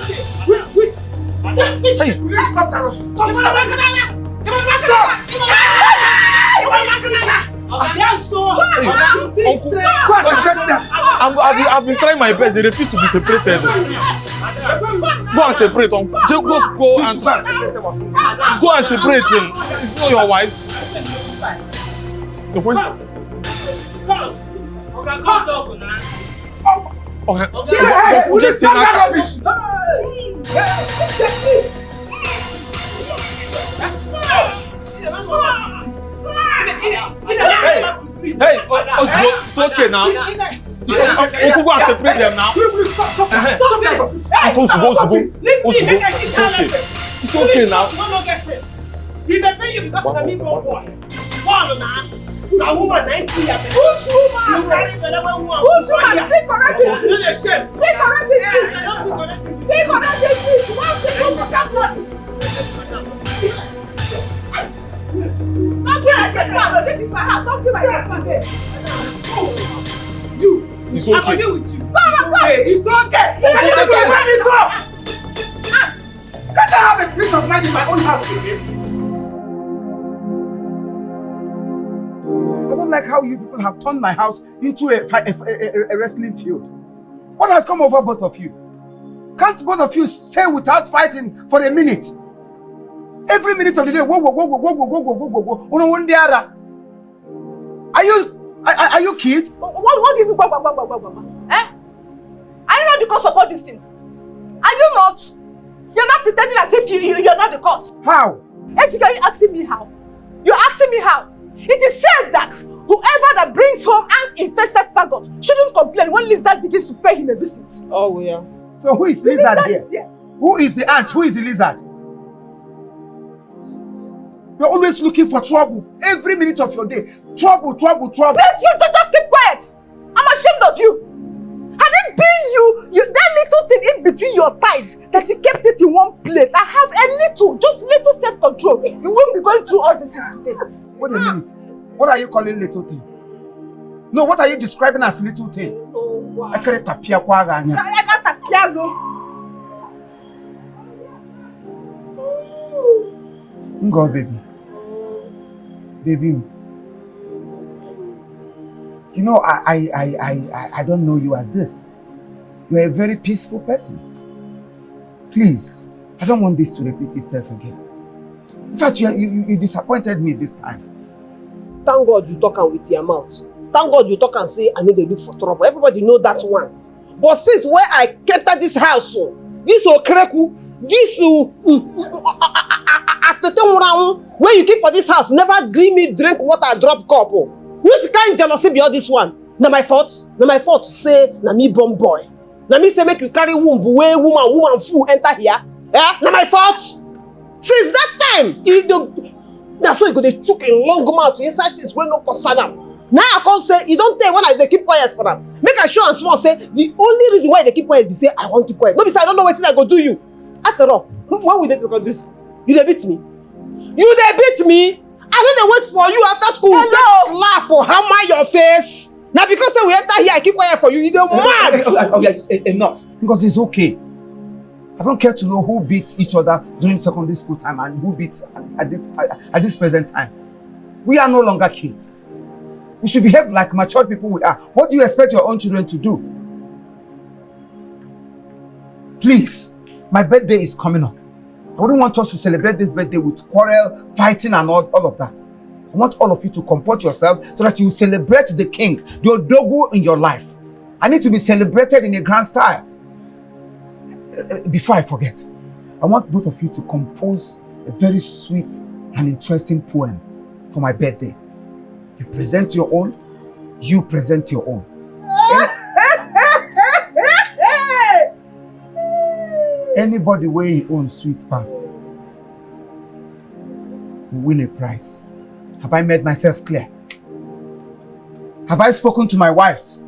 I've been trying my best. They refuse to be separated. Go and separate, uncle. Go and separate him. It's not your wives. Okay. Just take that rubbish. Hey, it's okay now. Uncle, go and separate them now. It's okay now. He dey pay you because of the mean boy. One na. A woman 90 years. Which woman? You carry the woman. Which woman? Speak correctly. No dey shame. Speak correctly, please. Speak correctly. Speak correctly, please. One single vocabulary. Don't kill my guest man. This is my house. Don't kill my guest man. You. It's I okay. go deal with you. It's okay. Let me talk. Can't I have a peace of mind in my own house again? I don't like how you people have turned my house into a wrestling field. What has come over both of you? Can't both of you stay without fighting for a minute? Every minute of the day, whoa. Are you kids? What do you mean? Eh? Are you not the cause of all these things? Are you not? You're not pretending as if you're not the cause. How? Are you asking me how? You're asking me how? It is said that whoever that brings home ant-infested faggot shouldn't complain when lizard begins to pay him a visit. Oh, yeah. So who is lizard here? Who is the ant? Who is the lizard? You're always looking for trouble every minute of your day. Trouble. Yes, you just keep quiet. I'm ashamed of you. Had it been you, that little thing in between your thighs, that you kept it in one place. I have a just little self-control. You won't be going through all this today. Wait a minute. What are you calling little thing? No, what are you describing as little thing? Oh, wow. I can't tapia kwa ganya. I got tapiago. Go, baby. Baby. You know, I don't know you as this. You're a very peaceful person. Please, I don't want this to repeat itself again. In fact, you disappointed me this time. Thank God you talk and with your mouth. Thank God you talk and say, I know they look for trouble. Everybody know that one. But since where I enter this house, this Okreku, this where you keep for this house, never give me drink water, drop cup. Which kind of jealousy be all this one? Na my fault? Na my fault to say, na me bomb boy. Na me say make you carry womb, way woman fool enter here. Eh? Na my fault? Since that time, that's why you go dey chook in long mouth inside things wey no concern am. Now I can't say, you don't tell when I dey keep quiet for them. Make a show and small say, the only reason why they keep quiet be say, I want to keep quiet. No, because I don't know what I go do you. After all, why would they talk about this? You dey beat me? You dey beat me? I don't dey wait for you after school. Hello. Slap or hammer your face. Now because say we enter here, I keep quiet for you. You dey mad. Okay, enough. Because it's okay. I don't care to know who beats each other during secondary school time and who beats at this present time. We are no longer kids. We should behave like mature people we are. What do you expect your own children to do? Please, my birthday is coming up. I wouldn't want us to celebrate this birthday with quarrel, fighting and all of that. I want all of you to comport yourself so that you celebrate the king, the Odogu in your life. I need to be celebrated in a grand style. Before I forget, I want both of you to compose a very sweet and interesting poem for my birthday. You present your own, you present your own. Anybody where he owns sweet pass will win a prize. Have I made myself clear? Have I spoken to my wives?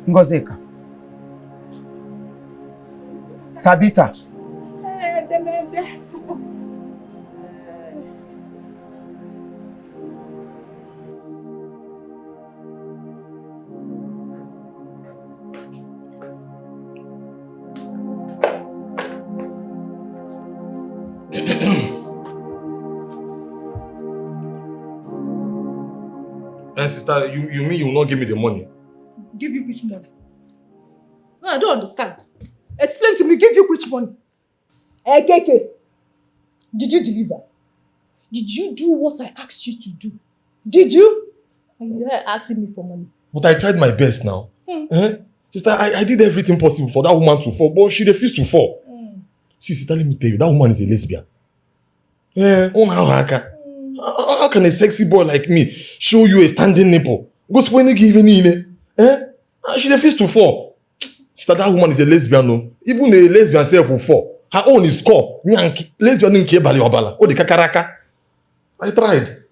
Ngozeka, Tabitha, And sister, you mean you will not give me the money? Give you which money? No, I don't understand. Explain to me, give you which money? Keke, did you deliver? Did you do what I asked you to do? Did you? And you are asking me for money. But I tried my best now. Sister, I did everything possible for that woman to fall, but she refused to fall. See, sister, let me tell you, that woman is a lesbian. How can a sexy boy like me show you a standing nipple? Go spoil even in she refused to fall. Sister, that woman is a lesbian, no. Even a lesbian self will fall. Her own is core. Lesbian didn't care about your the kakaraka. I tried.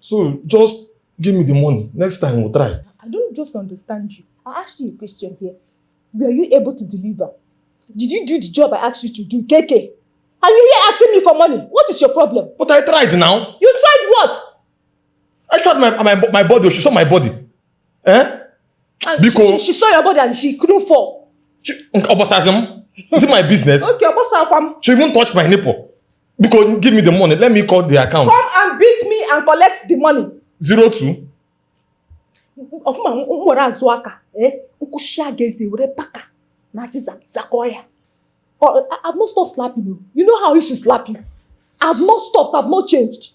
So just give me the money. Next time we'll try. I don't just understand you. I asked you a question here. Were you able to deliver? Did you do the job I asked you to do, KK? Are you here asking me for money? What is your problem? But I tried now. You tried what? I tried my body. She saw my body. Because she saw your body and she couldn't fall. Is it my business? Okay, she even touched my nipple. Because give me the money. Let me call the account. Come and beat me and collect the money. 02. I've not stopped slapping you. You know how I used to slap you. I've not stopped. I've not changed.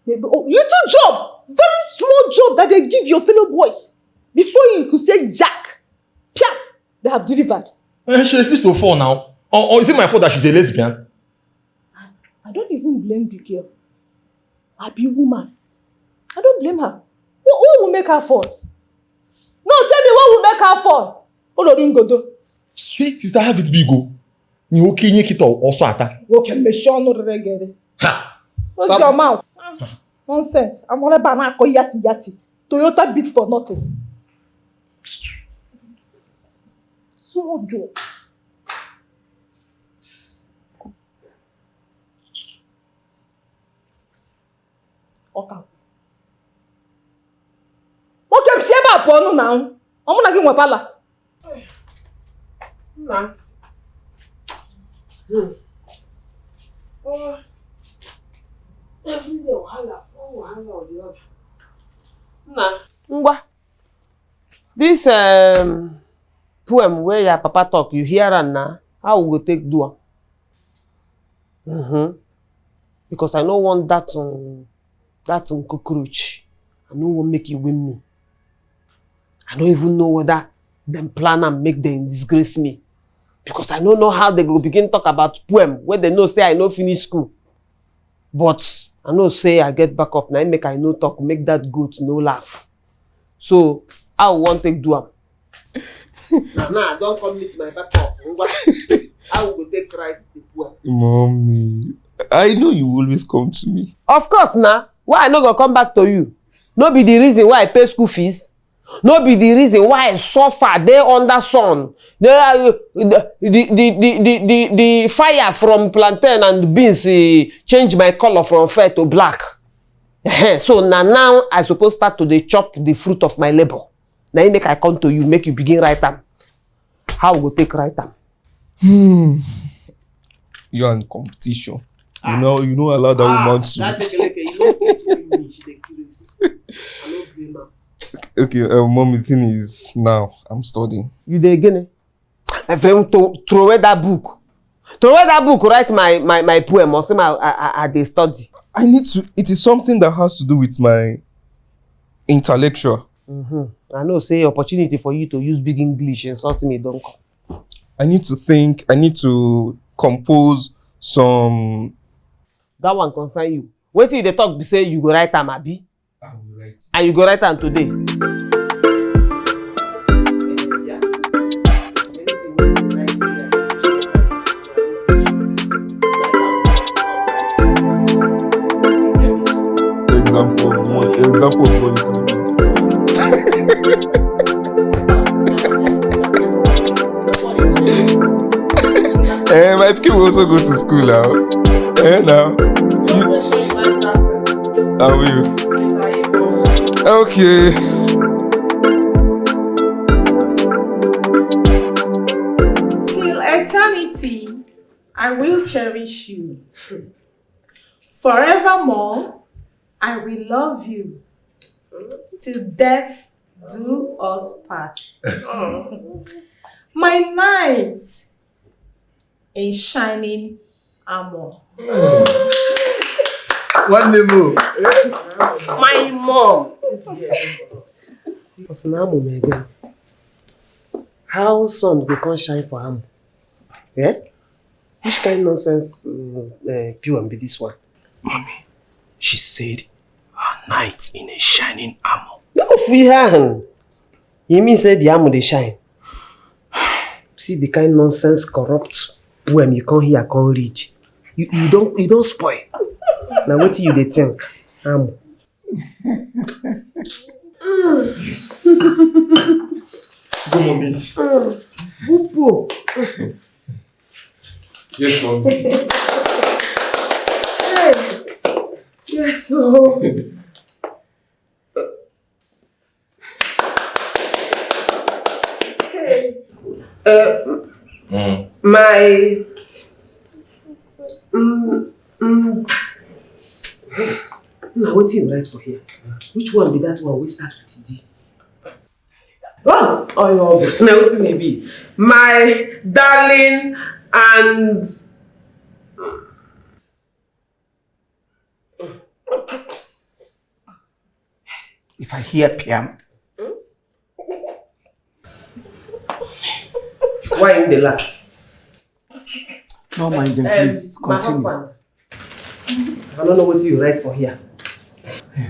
Little job, very small job that they give your fellow boys. Before you could say Jack, Pian, they have delivered. She refused to fall now. Or is it my fault that she's a lesbian? I don't even blame the girl. I be woman. I don't blame her. What will make her fall? No, tell me what will make her fall. Sister, have it be go. Okay, also attack. Okay, me sure no reggae. Close your mouth. Nonsense. I'm on a banana yati yati. Toyota big for nothing. Small joke. Okay. Okay, I'm saying about porno now. I'm gonna give you a pala. Nah. Oh. Every day, wahala. Oh, wahala or the other. Nah. Ngwa. This poem where your papa talk, you hear am now? How we go take do am? Because I no want that cockroach. I no want make you win me. I don't even know whether them plan and make them disgrace me. Because I don't know how they go begin talk about poem where they know say I no finish school. But I know say I get back up now, make I no talk, make that goat no laugh. So I want take do am. Nah, don't come meet my papa. I will take write the poem. Mommy, I know you always come to me. Of course, nah. Why I no go come back to you? No be the reason why I pay school fees. No be the reason why I suffer dey under sun. The fire from plantain and beans change my color from fair to black. So now I suppose start to dey chop the fruit of my labor. Now you make I come to you, make you begin write am. How we go take write am? You are in competition. You know, allow that woman to. Okay, mommy, the thing is, now I'm studying. You dey again? My friend, to throw away that book. Throw away that book, write my poem, or say I dey study. I need to. It is something that has to do with my intellectual. I know, say opportunity for you to use big English and something you don't come. I need to think. I need to compose some. That one concern you. Wait till they talk, be say you go write am, abi? I will write. And you go write am today. Example of one. My people will also go to school now. Now. I will. Okay. Till eternity, I will cherish you. Forevermore, I will love you. Till death do us part. My knight in shining armor. One more. My mom. What's now, again? How sun go come shine for him? Yeah? Which kind of nonsense poem be this one? Mommy, she said her knight in a shining armor. No, free hand. You mean say the armor they shine? See the kind of nonsense corrupt poem you can't hear, can't read. You don't spoil. Now what do you they think? Yes. Go, mommy. Yes, mommy. Hey. Yes, so. My now what you write for here? Which one be that one? We start with D. Oh, no, what may be? My darling and If I hear Piam, why in the laugh? no mind them, please continue. My husband. I don't know what you write for here.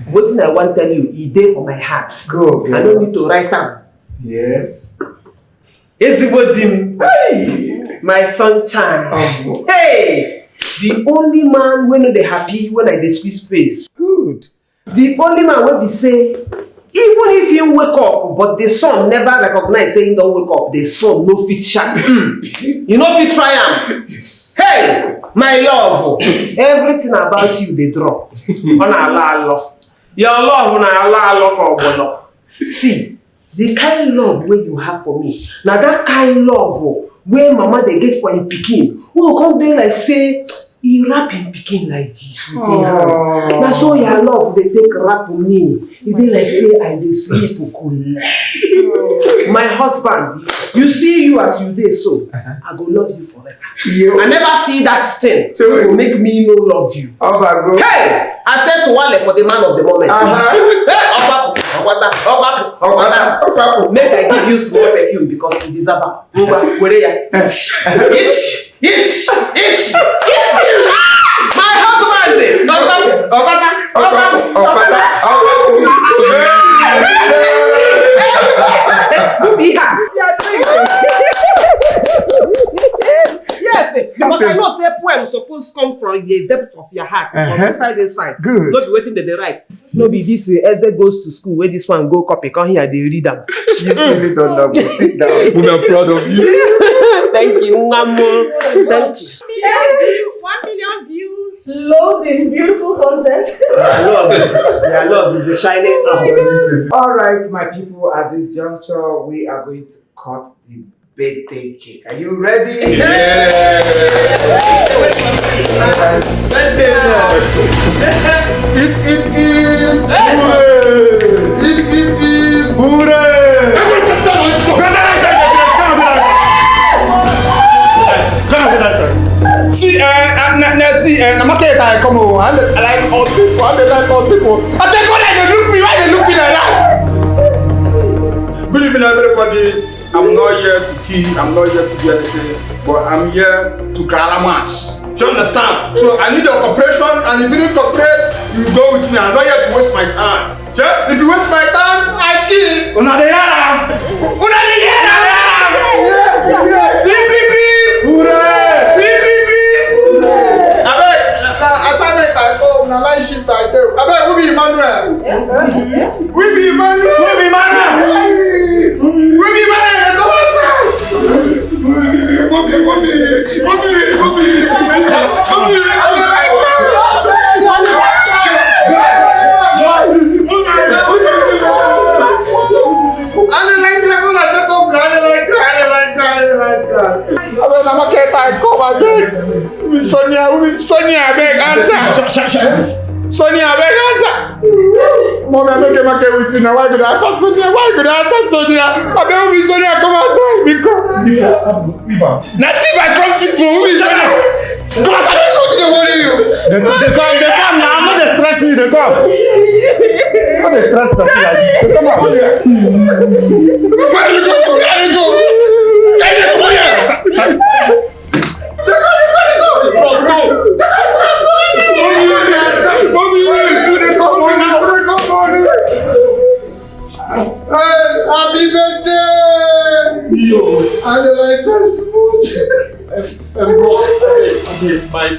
What thing I want to tell you, it dey for my heart. Go, girl. I don't need to write them. Yes. Hey, my sunshine. Hey, The only man when they happy when I dey squeeze face. Good. The only man will be say, even if you wake up, but the sun never recognize saying don't wake up, the sun no fit shine. You know fit try am. Hey, my love, everything about you they drop. On Allah. Your love na Allah. See, the kind love wey you have for me, now that kind love where mama they get for him pikin, who will come there like say, he wrap him pikin like this with him hand. Na so your love they take wrap me. He be like say I dey sleep cool. My husband, you see you as you dey so, I go love you forever. I never see that thing so will make me no love you. Hey, I said to Wale for the man of the moment. Hey, make I give you small perfume because you deserve it. My husband. Yes, because I know say poem supposed come from the depth of your heart, from inside. Good. Not be waiting the right. No be this Eze goes to school where this one go copy, come here they read them. You really don't know. Sit down. We are proud of you. Thank you, Mamo. Thank you. 1 million views. Loading beautiful content. Your love is a shining up. All right, my people, at this juncture, we are going to cut the birthday cake. Are you ready? Yeah. See, I'm okay. I come over. I like all people. I like all people. I think God, they look me. Why they look me like that? Good evening, everybody. I'm not here to kill. I'm not here to do anything. But I'm here to calamas. Do you understand? So I need your cooperation. And if you need cooperate, you go with me. I'm not here to waste my time. If you waste my time, I kill. Una de yara. Una de yara. Yes. Beep. Hooray. Beep. Assignment I go, na line shift I do. Abeg, who be Emmanuel? We be Emmanuel. Go outside. Sonia, beg answer. Sonia, beg answer. Mommy, I don't get my with you now. Why could I answer Sonia? I beg me, Sonia, come outside. Because Nativa comes to who is Sonia? Come on, I don't want to worry you. They come now. I'm not they stress me. They come. Not they stress me like this. They come out. Where you go, Sonia? Where you go? Come here. Happy birthday! Yo, I don't like this too much. Okay, bye.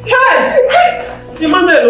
Hey! Emmanuel,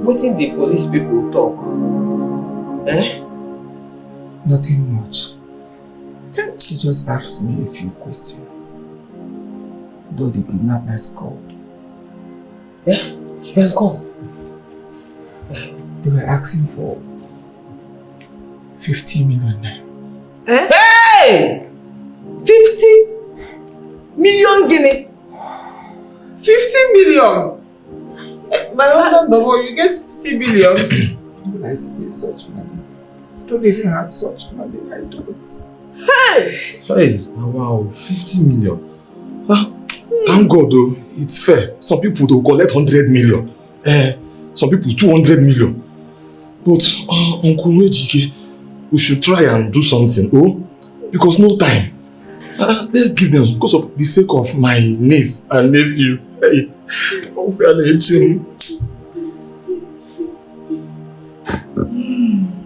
wetin the police people talk? Nothing much. He just asked me a few questions. Though the kidnappers called. Yeah? Yes. They were asking for 50 million naira. Hey! 50 million guinea. 50 million! My husband, Bobo, you get 50 billion. When I see such money, I don't even have such money. I don't. Hey! Hey, wow, 50 million. Thank God though, it's fair. Some people will collect 100 million. Some people 200 million. But Uncle Ejike, we should try and do something, because no time. Let's give them, because of the sake of my niece and nephew. Hey, we are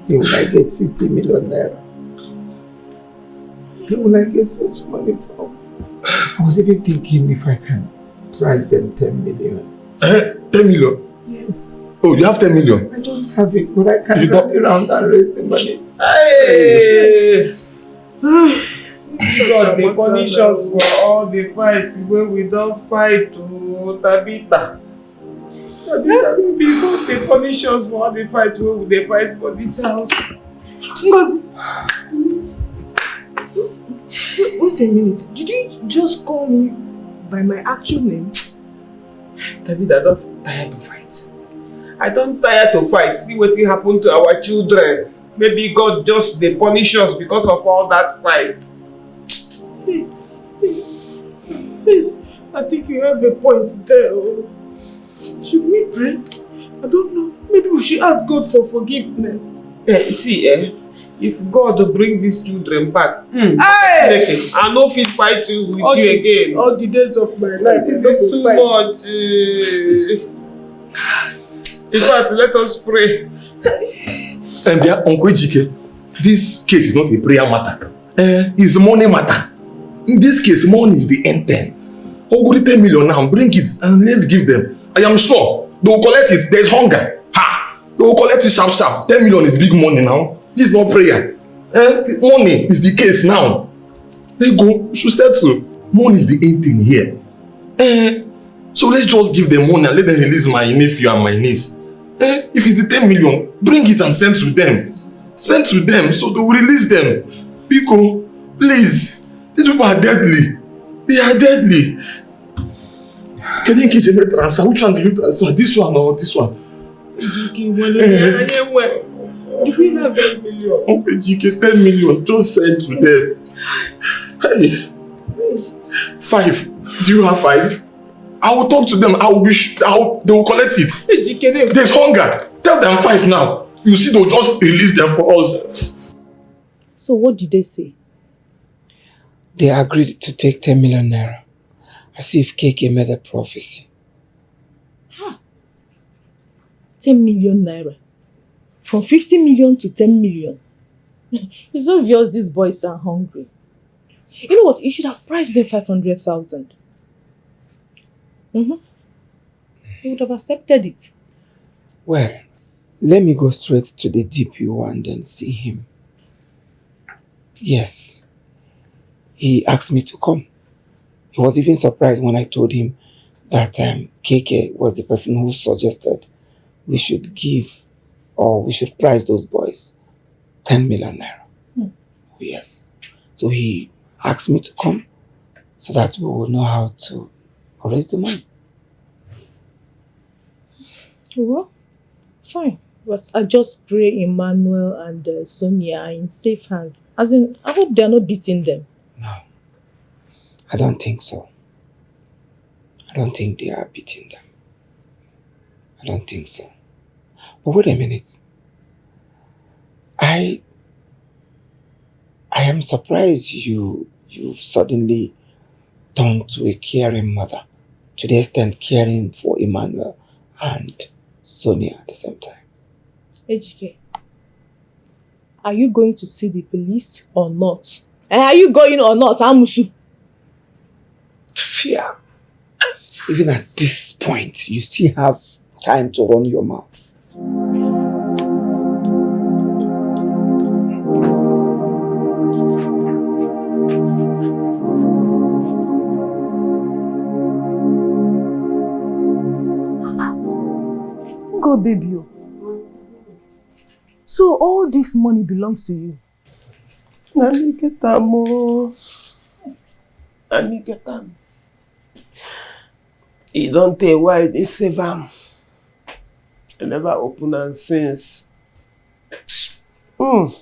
Where will I get 50 million naira? Where will I get such money from? I was even thinking if I can price them 10 million. 10 million? Yes. Oh, you have 10 million? I don't have it, but I can run around and raise the money. Hey! God, they punish us for all the fights where we don't fight to Tabitha. God, they punish us for all the fights where they fight for this house. Ngozi. Wait a minute. Did you just call me by my actual name? Tabitha, I don't tire to fight. I don't tire to fight. See what happened to our children. Maybe God just they punish us because of all that fight. I think you have a point there. Should we pray? I don't know. Maybe we should ask God for forgiveness. If God will bring these children back, Hey! I no fit fight you with you again. All the days of my life. This is too much. In fact, let us pray. And dear Uncle Ejike, this case is not a prayer matter. It's money matter. In this case, money is the end thing. Go to 10 million now, bring it and let's give them. I am sure they will collect it. There's hunger. They will collect it sharp sharp. 10 million is big money now. This is not prayer. Money is the case now. There you go. You should settle. Money is the end thing here. So let's just give them money and let them release my nephew and my niece. If it's the 10 million, bring it and send to them. Send to them so they will release them. Pico, please. These people are deadly. They are deadly. Can you get a transfer? Which one do you transfer? This one or this one? Uncle GK, 10 million. Just send to them. Hey. 5. Do you have 5? I will talk to them. They will collect it. There's hunger. Tell them 5 now. You see, they'll just release them for us. So what did they say? They agreed to take 10 million naira. As if KK made a prophecy. 10 million naira. From 50 million to 10 million. It's obvious these boys are hungry. You know what? You should have priced them 500,000. They would have accepted it. Well, let me go straight to the DPO and then see him. Yes. He asked me to come. He was even surprised when I told him that KK was the person who suggested we should give or we should price those boys 10 million naira. Yes. So he asked me to come so that we will know how to raise the money. Well, fine. But I just pray Emmanuel and Sonia are in safe hands. As in, I hope they are not beating them. No. I don't think so. I don't think they are beating them. I don't think so. But wait a minute. I am surprised you suddenly turned to a caring mother, to the extent caring for Emmanuel and Sonia at the same time. Ejike, are you going to see the police or not? And are you going or not, Amusu? Fear. Even at this point, you still have time to run your mouth. Go, baby. So all this money belongs to you? Na me get am o. Na me get am. E don tey why they save am. I never open am since. Don't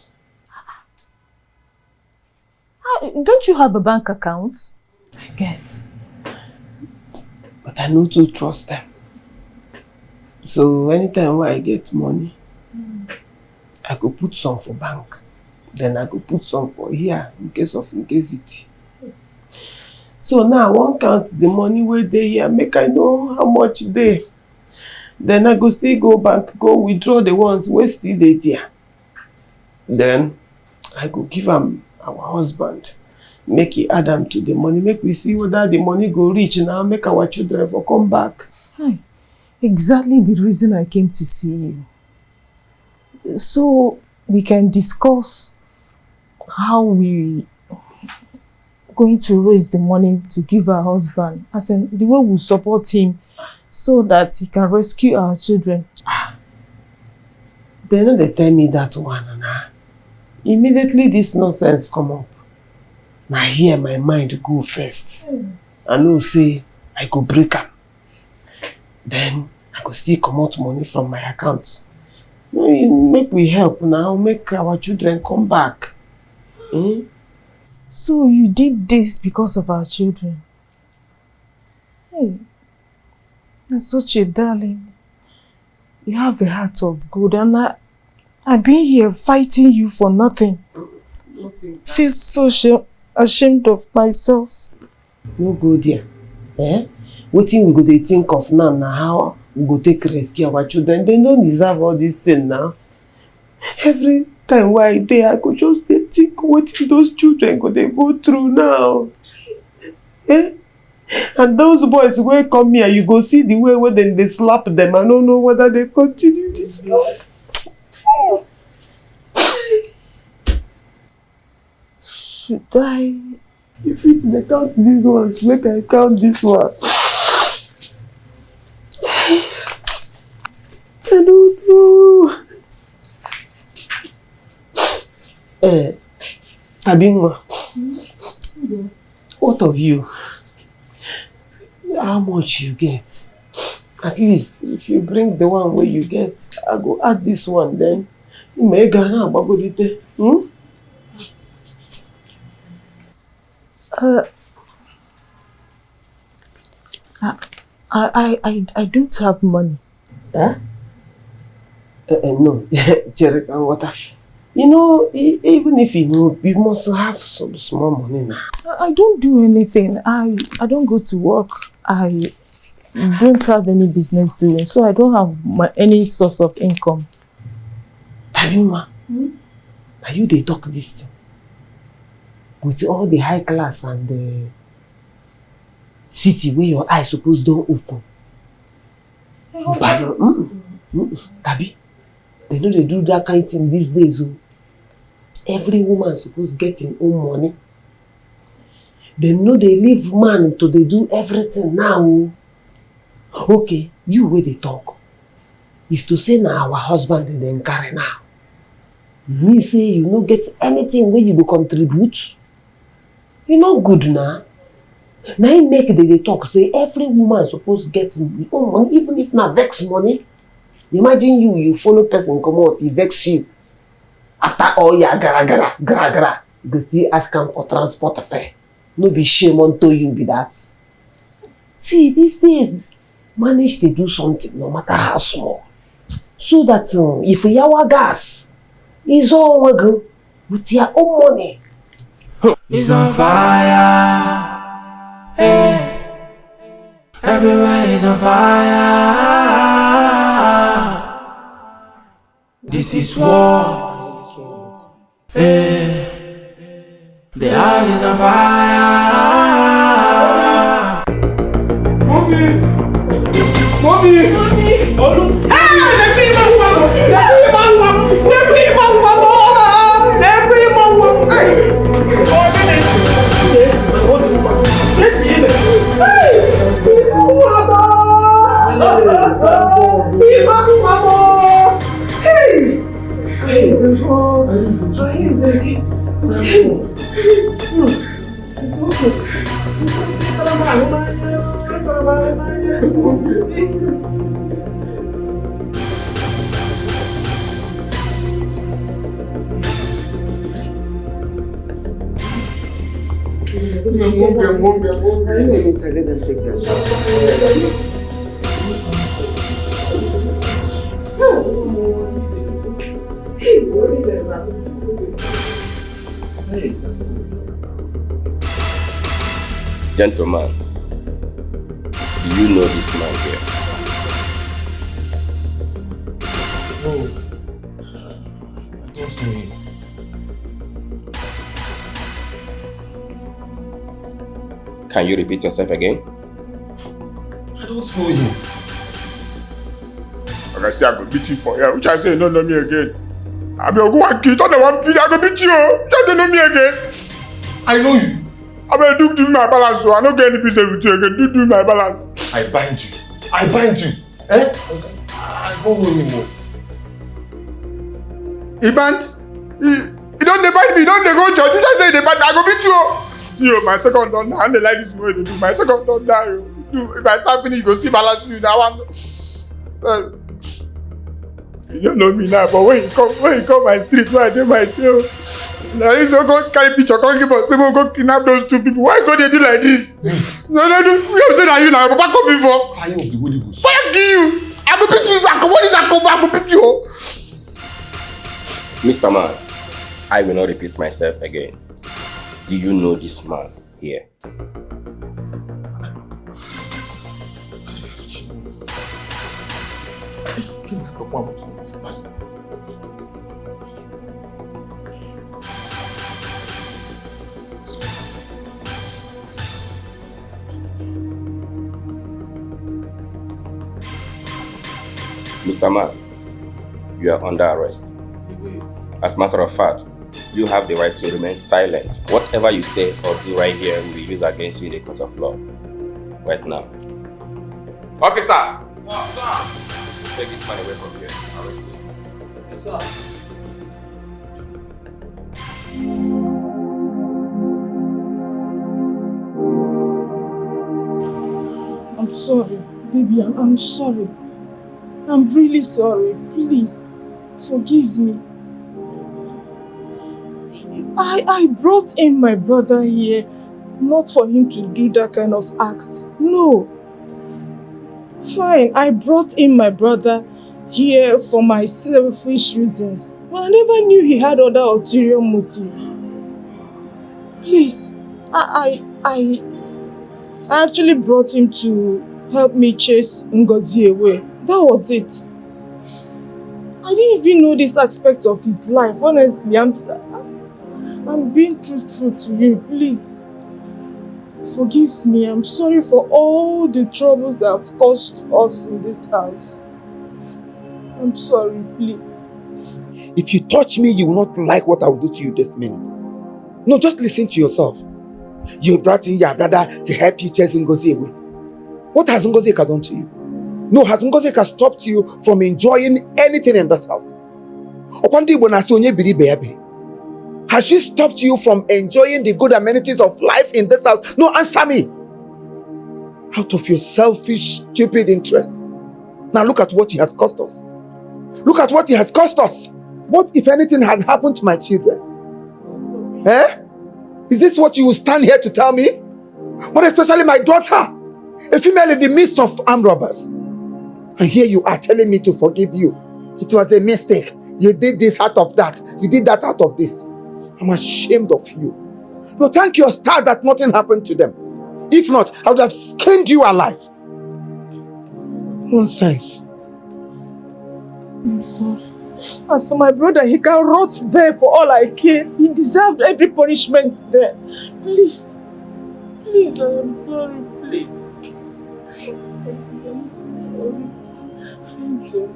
you have a bank account? I get. But I no too trust them. So anytime when I get money, I go put some for bank. Then I go put some for here in case of incasity. So now I won't count the money where they here, make I know how much they. Then I go still go bank, go withdraw the ones where still they there. Then I go give them our husband, make he add them to the money, make we see whether the money go reach now, make our children for come back. Hi. Exactly the reason I came to see you. So we can discuss how we going to raise the money to give our husband, as in the way we support him so that he can rescue our children. They know they tell me that one, nah. Immediately this nonsense come up. Now here my mind go first. I know say I go break am. Then I go still come out money from my account. Make we help now, make our children come back. So you did this because of our children? Hey, you're such a darling. You have a heart of good, and I've been here fighting you for nothing. Feel so ashamed of myself. No go there. Wetin we go dey think of now na how we go take rescue our children. They don't deserve all this thing now. Every time while I dey, I go just dey think wetin those children go dey go through now. And those boys wey come here, you go see the way where they slap them. I don't know whether they continue this now. Should I? If it's they count these ones, make I count this one. I don't know. Tabingwa, what of you? How much you get? At least if you bring the one where you get, I go add this one then. You may gana abagolite. I don't have money. No, Jerry and water. You know, even if you know, you must have some small money now. I don't do anything. I don't go to work. I don't have any business doing, so I don't have any source of income. Talima, are you they talk this thing? With all the high class and the city where your eyes supposed don't open. Tabi, they know they do that kind of thing these days. Every woman supposed get her own money. They know they leave man to they do everything now. Okay, you where they talk is to say now our husband and then carry now. Me say you no get anything where you go contribute. You not good now. Now you make they talk say every woman supposed get her own money, even if not vex money. Imagine you follow person come out, he vex you. After all your gara, you go still ask him for transport fare. No be shame unto you be that. See, these days, manage to do something no matter how small. So that if your gas is all go with your own money. It's on fire. Hey. Everywhere is on fire. This is war. Hey. The house is on fire. Mommy! Take them inside, let them take their shower. Gentleman, do you know this man here? No. I don't know him. Can you repeat yourself again? I don't know him. Like I say, I go beat you for here. Which I say, you don't know me again. I be a go and kill. Don't they want beat? I go beat you. You don't know me again. I know you. I better do my balance, so I don't get any peace with you again. Do my balance. I bind you. I bind you. Eh? I don't know anymore. He banned? He don't bind me. He don't go church. You just say they banned. I go beat you. See, my second don't die. I don't like this way they do. My second don't die. If I start finish, you go see balance you. That one. You don't know me now, but when you come my street, where I do my tail. Now you so go carry picture, come give us, someone go kidnap those two people. Why go they do like this? No. You say that you now, Papa come before. Fire of the Holy Ghost. Fire you! I go beat you. What is that cover? I go beat you. Mr. Man, I will not repeat myself again. Do you know this man here? Mr. Man, you are under arrest. As a matter of fact, you have the right to remain silent. Whatever you say or do right here will be used against you in the court of law. Right now. Officer! Take this man away from here. Arrest him. Yes, sir. I'm sorry, baby, I'm sorry. I'm really sorry. Please, forgive me. I brought in my brother here not for him to do that kind of act. No. Fine, I brought in my brother here for my selfish reasons. But I never knew he had other ulterior motives. Please, I actually brought him to help me chase Ngozi away. That was it. I didn't even know this aspect of his life. Honestly, I'm being truthful to you. Please, forgive me. I'm sorry for all the troubles that have caused us in this house. I'm sorry, please. If you touch me, you will not like what I will do to you this minute. No, just listen to yourself. You brought in your brother to help you chase Ngozi away. What has Ngozi done to you? No, has Ngozi stopped you from enjoying anything in this house? Has she stopped you from enjoying the good amenities of life in this house? No, answer me. Out of your selfish, stupid interest. Now look at what he has cost us. Look at what he has cost us. What if anything had happened to my children? Is this what you will stand here to tell me? But especially my daughter, a female in the midst of armed robbers. And here you are telling me to forgive you. It was a mistake. You did this out of that. You did that out of this. I'm ashamed of you. No, thank your stars that nothing happened to them. If not, I would have skinned you alive. Nonsense. I'm sorry. As for my brother, he can rot there for all I care. He deserved every punishment there. Please. Please, I am sorry. Please. I'm sorry. I'm sorry.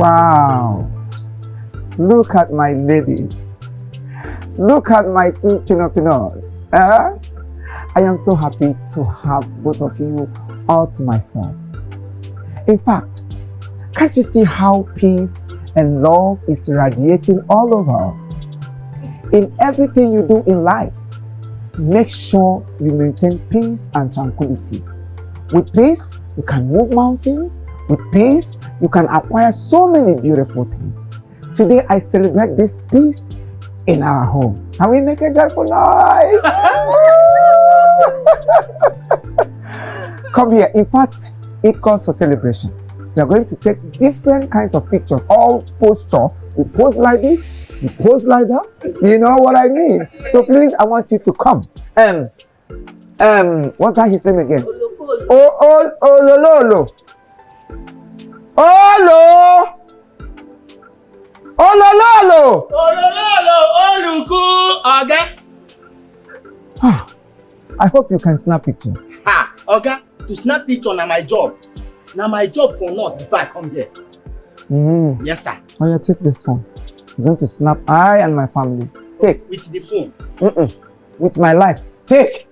Wow. Look at my ladies. Look at my two pinopinos. I am so happy to have both of you all to myself. In fact, can't you see how peace and love is radiating all over us? In everything you do in life, make sure you maintain peace and tranquility. With peace, you can move mountains. With peace, you can acquire so many beautiful things. Today, I celebrate this peace in our home. Can we make a joyful noise? Come here. In fact, it calls for celebration. We are going to take different kinds of pictures, all posture. We pose like this, we pose like that. You know what I mean? So please, I want you to come. What's that his name again? Olololo. Olo. Olololo. Olololo, Oluku, Oga. I hope you can snap pictures. Oga, to snap picture na my job. Na my job for not before I come here. Yes, sir. Oh yeah, take this phone. I'm going to snap I and my family. Take. With the phone? With my life. Take.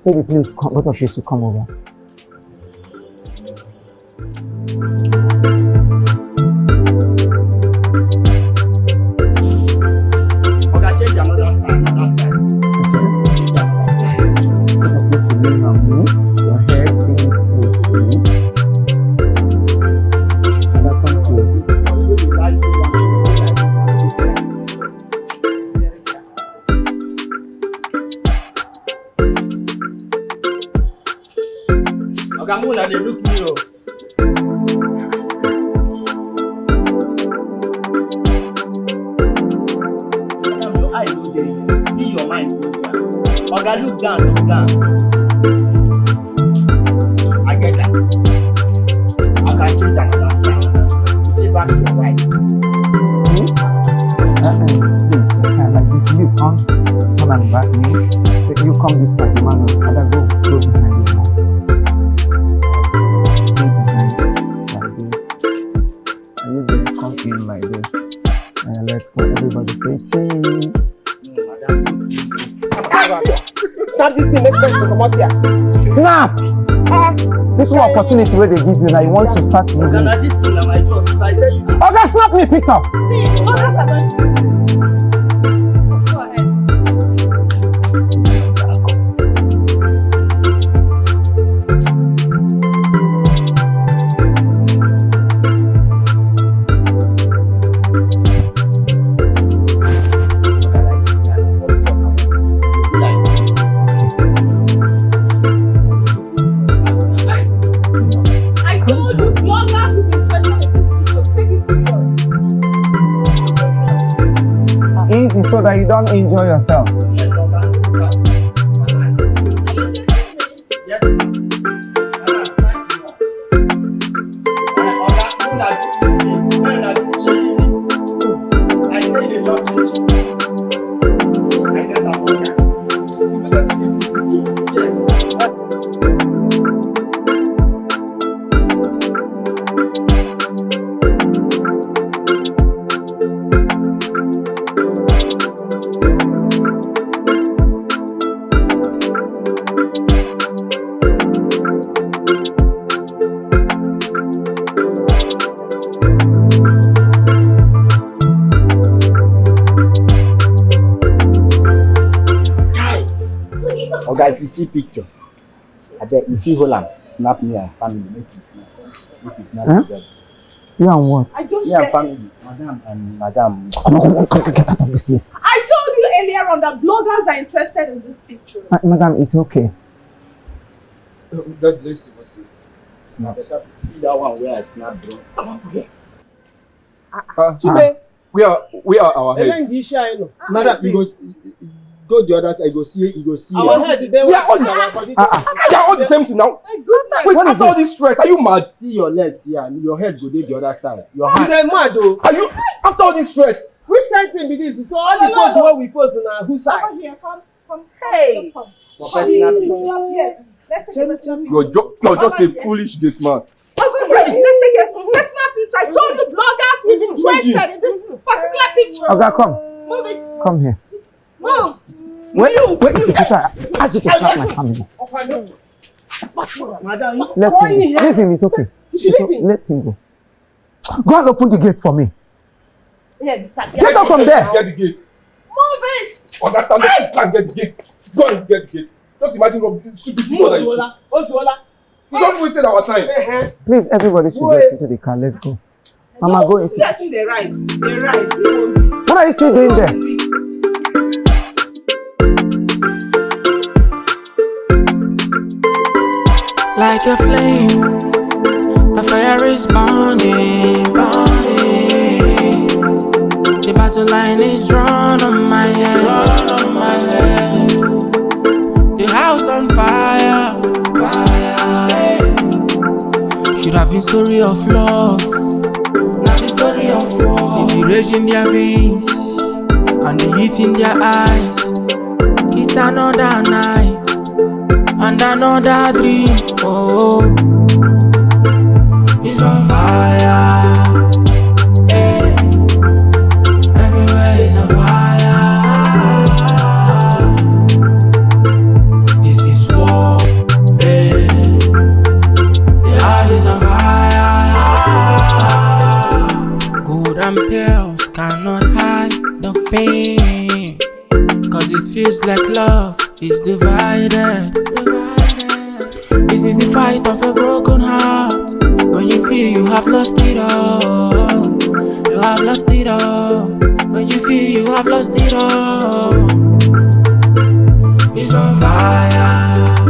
Baby, please, come, both of you should come over. Okay, change another style. Both of you should lean on me. Your head, bring it close to me. And that one close. Oga Muna, they look me up. Your eye no dey here. Be your mind no there. Oga, look down. I get that. I can change another style. Say back to your rights. Please, like this. You turn and back me. You come this side, Emmanuel. Other go behind you. Stay behind like this. Are you there? Come in like this. Let's go. Everybody say cheese. Snap this thing, make sense to come out here. Snap! This is an opportunity where they give you now. You want to start using it. This thing na my job. If I tell you this. Oga, snap me picture. See, others are going to use this. Go ahead. I told you, bloggers will be interested in this picture. Take it serious. Easy so that you don't enjoy yourself. Yes, Oga. Yes. That's nice to know. Oga, Muna chase me. I say the job change. I get that one. Yes. Oga, if you see picture, I bet if you hold am, snap me and family, make it snap together. You and what? I don't Me and share. family, madam. Come, get out of this place. I told you earlier on that bloggers are interested in this picture. Madam, it's okay. That's let's see what's it. Snap. See that one where I snap, bro. Come on, here. Chime, Where are our heads? Madam, you go the other side, you go see. Our head, they They are all the same thing now. Wait, after all this stress, are you mad? See your legs here, and your head go dey the other side. Your You hand. dey mad though. Are you after all this stress? Which kind thing be this? So all the posts wey we post na who side? Come here, come. Hey. Just come. For personal pictures. Yes. Let's take a personal picture. You're just a foolish gate man. Let's take a personal picture. I told you, bloggers interested in this particular picture. Oga, come. Move it. Come here. Move. Wait, Peter, I asked you to slap my family. Let him go. Leave him, it's okay. Let him go. Go and open the gate for me. Get out from there. Get the gate. Move it. Understand that you can't get the gate. Go and get the gate. Just imagine what stupid people that you just wasted our time. Please, everybody should get into the car. Let's go. Mama, go inside. Yes, they rise. What are you still doing there? Like a flame, the fire is burning, burning. The battle line is drawn on my head, The house on fire, fire. Should have been story of love, not the story of war. See the rage in their veins and the heat in their eyes. It's another night and another dream. Oh, it's on fire. Yeah. Everywhere is on fire. This is war. Yeah. The house is on fire. Gold and pearls cannot hide the pain, 'cause it feels like love is divided. This is the fight of a broken heart. When you feel you have lost it all, you have lost it all. When you feel you have lost it all, it's on fire.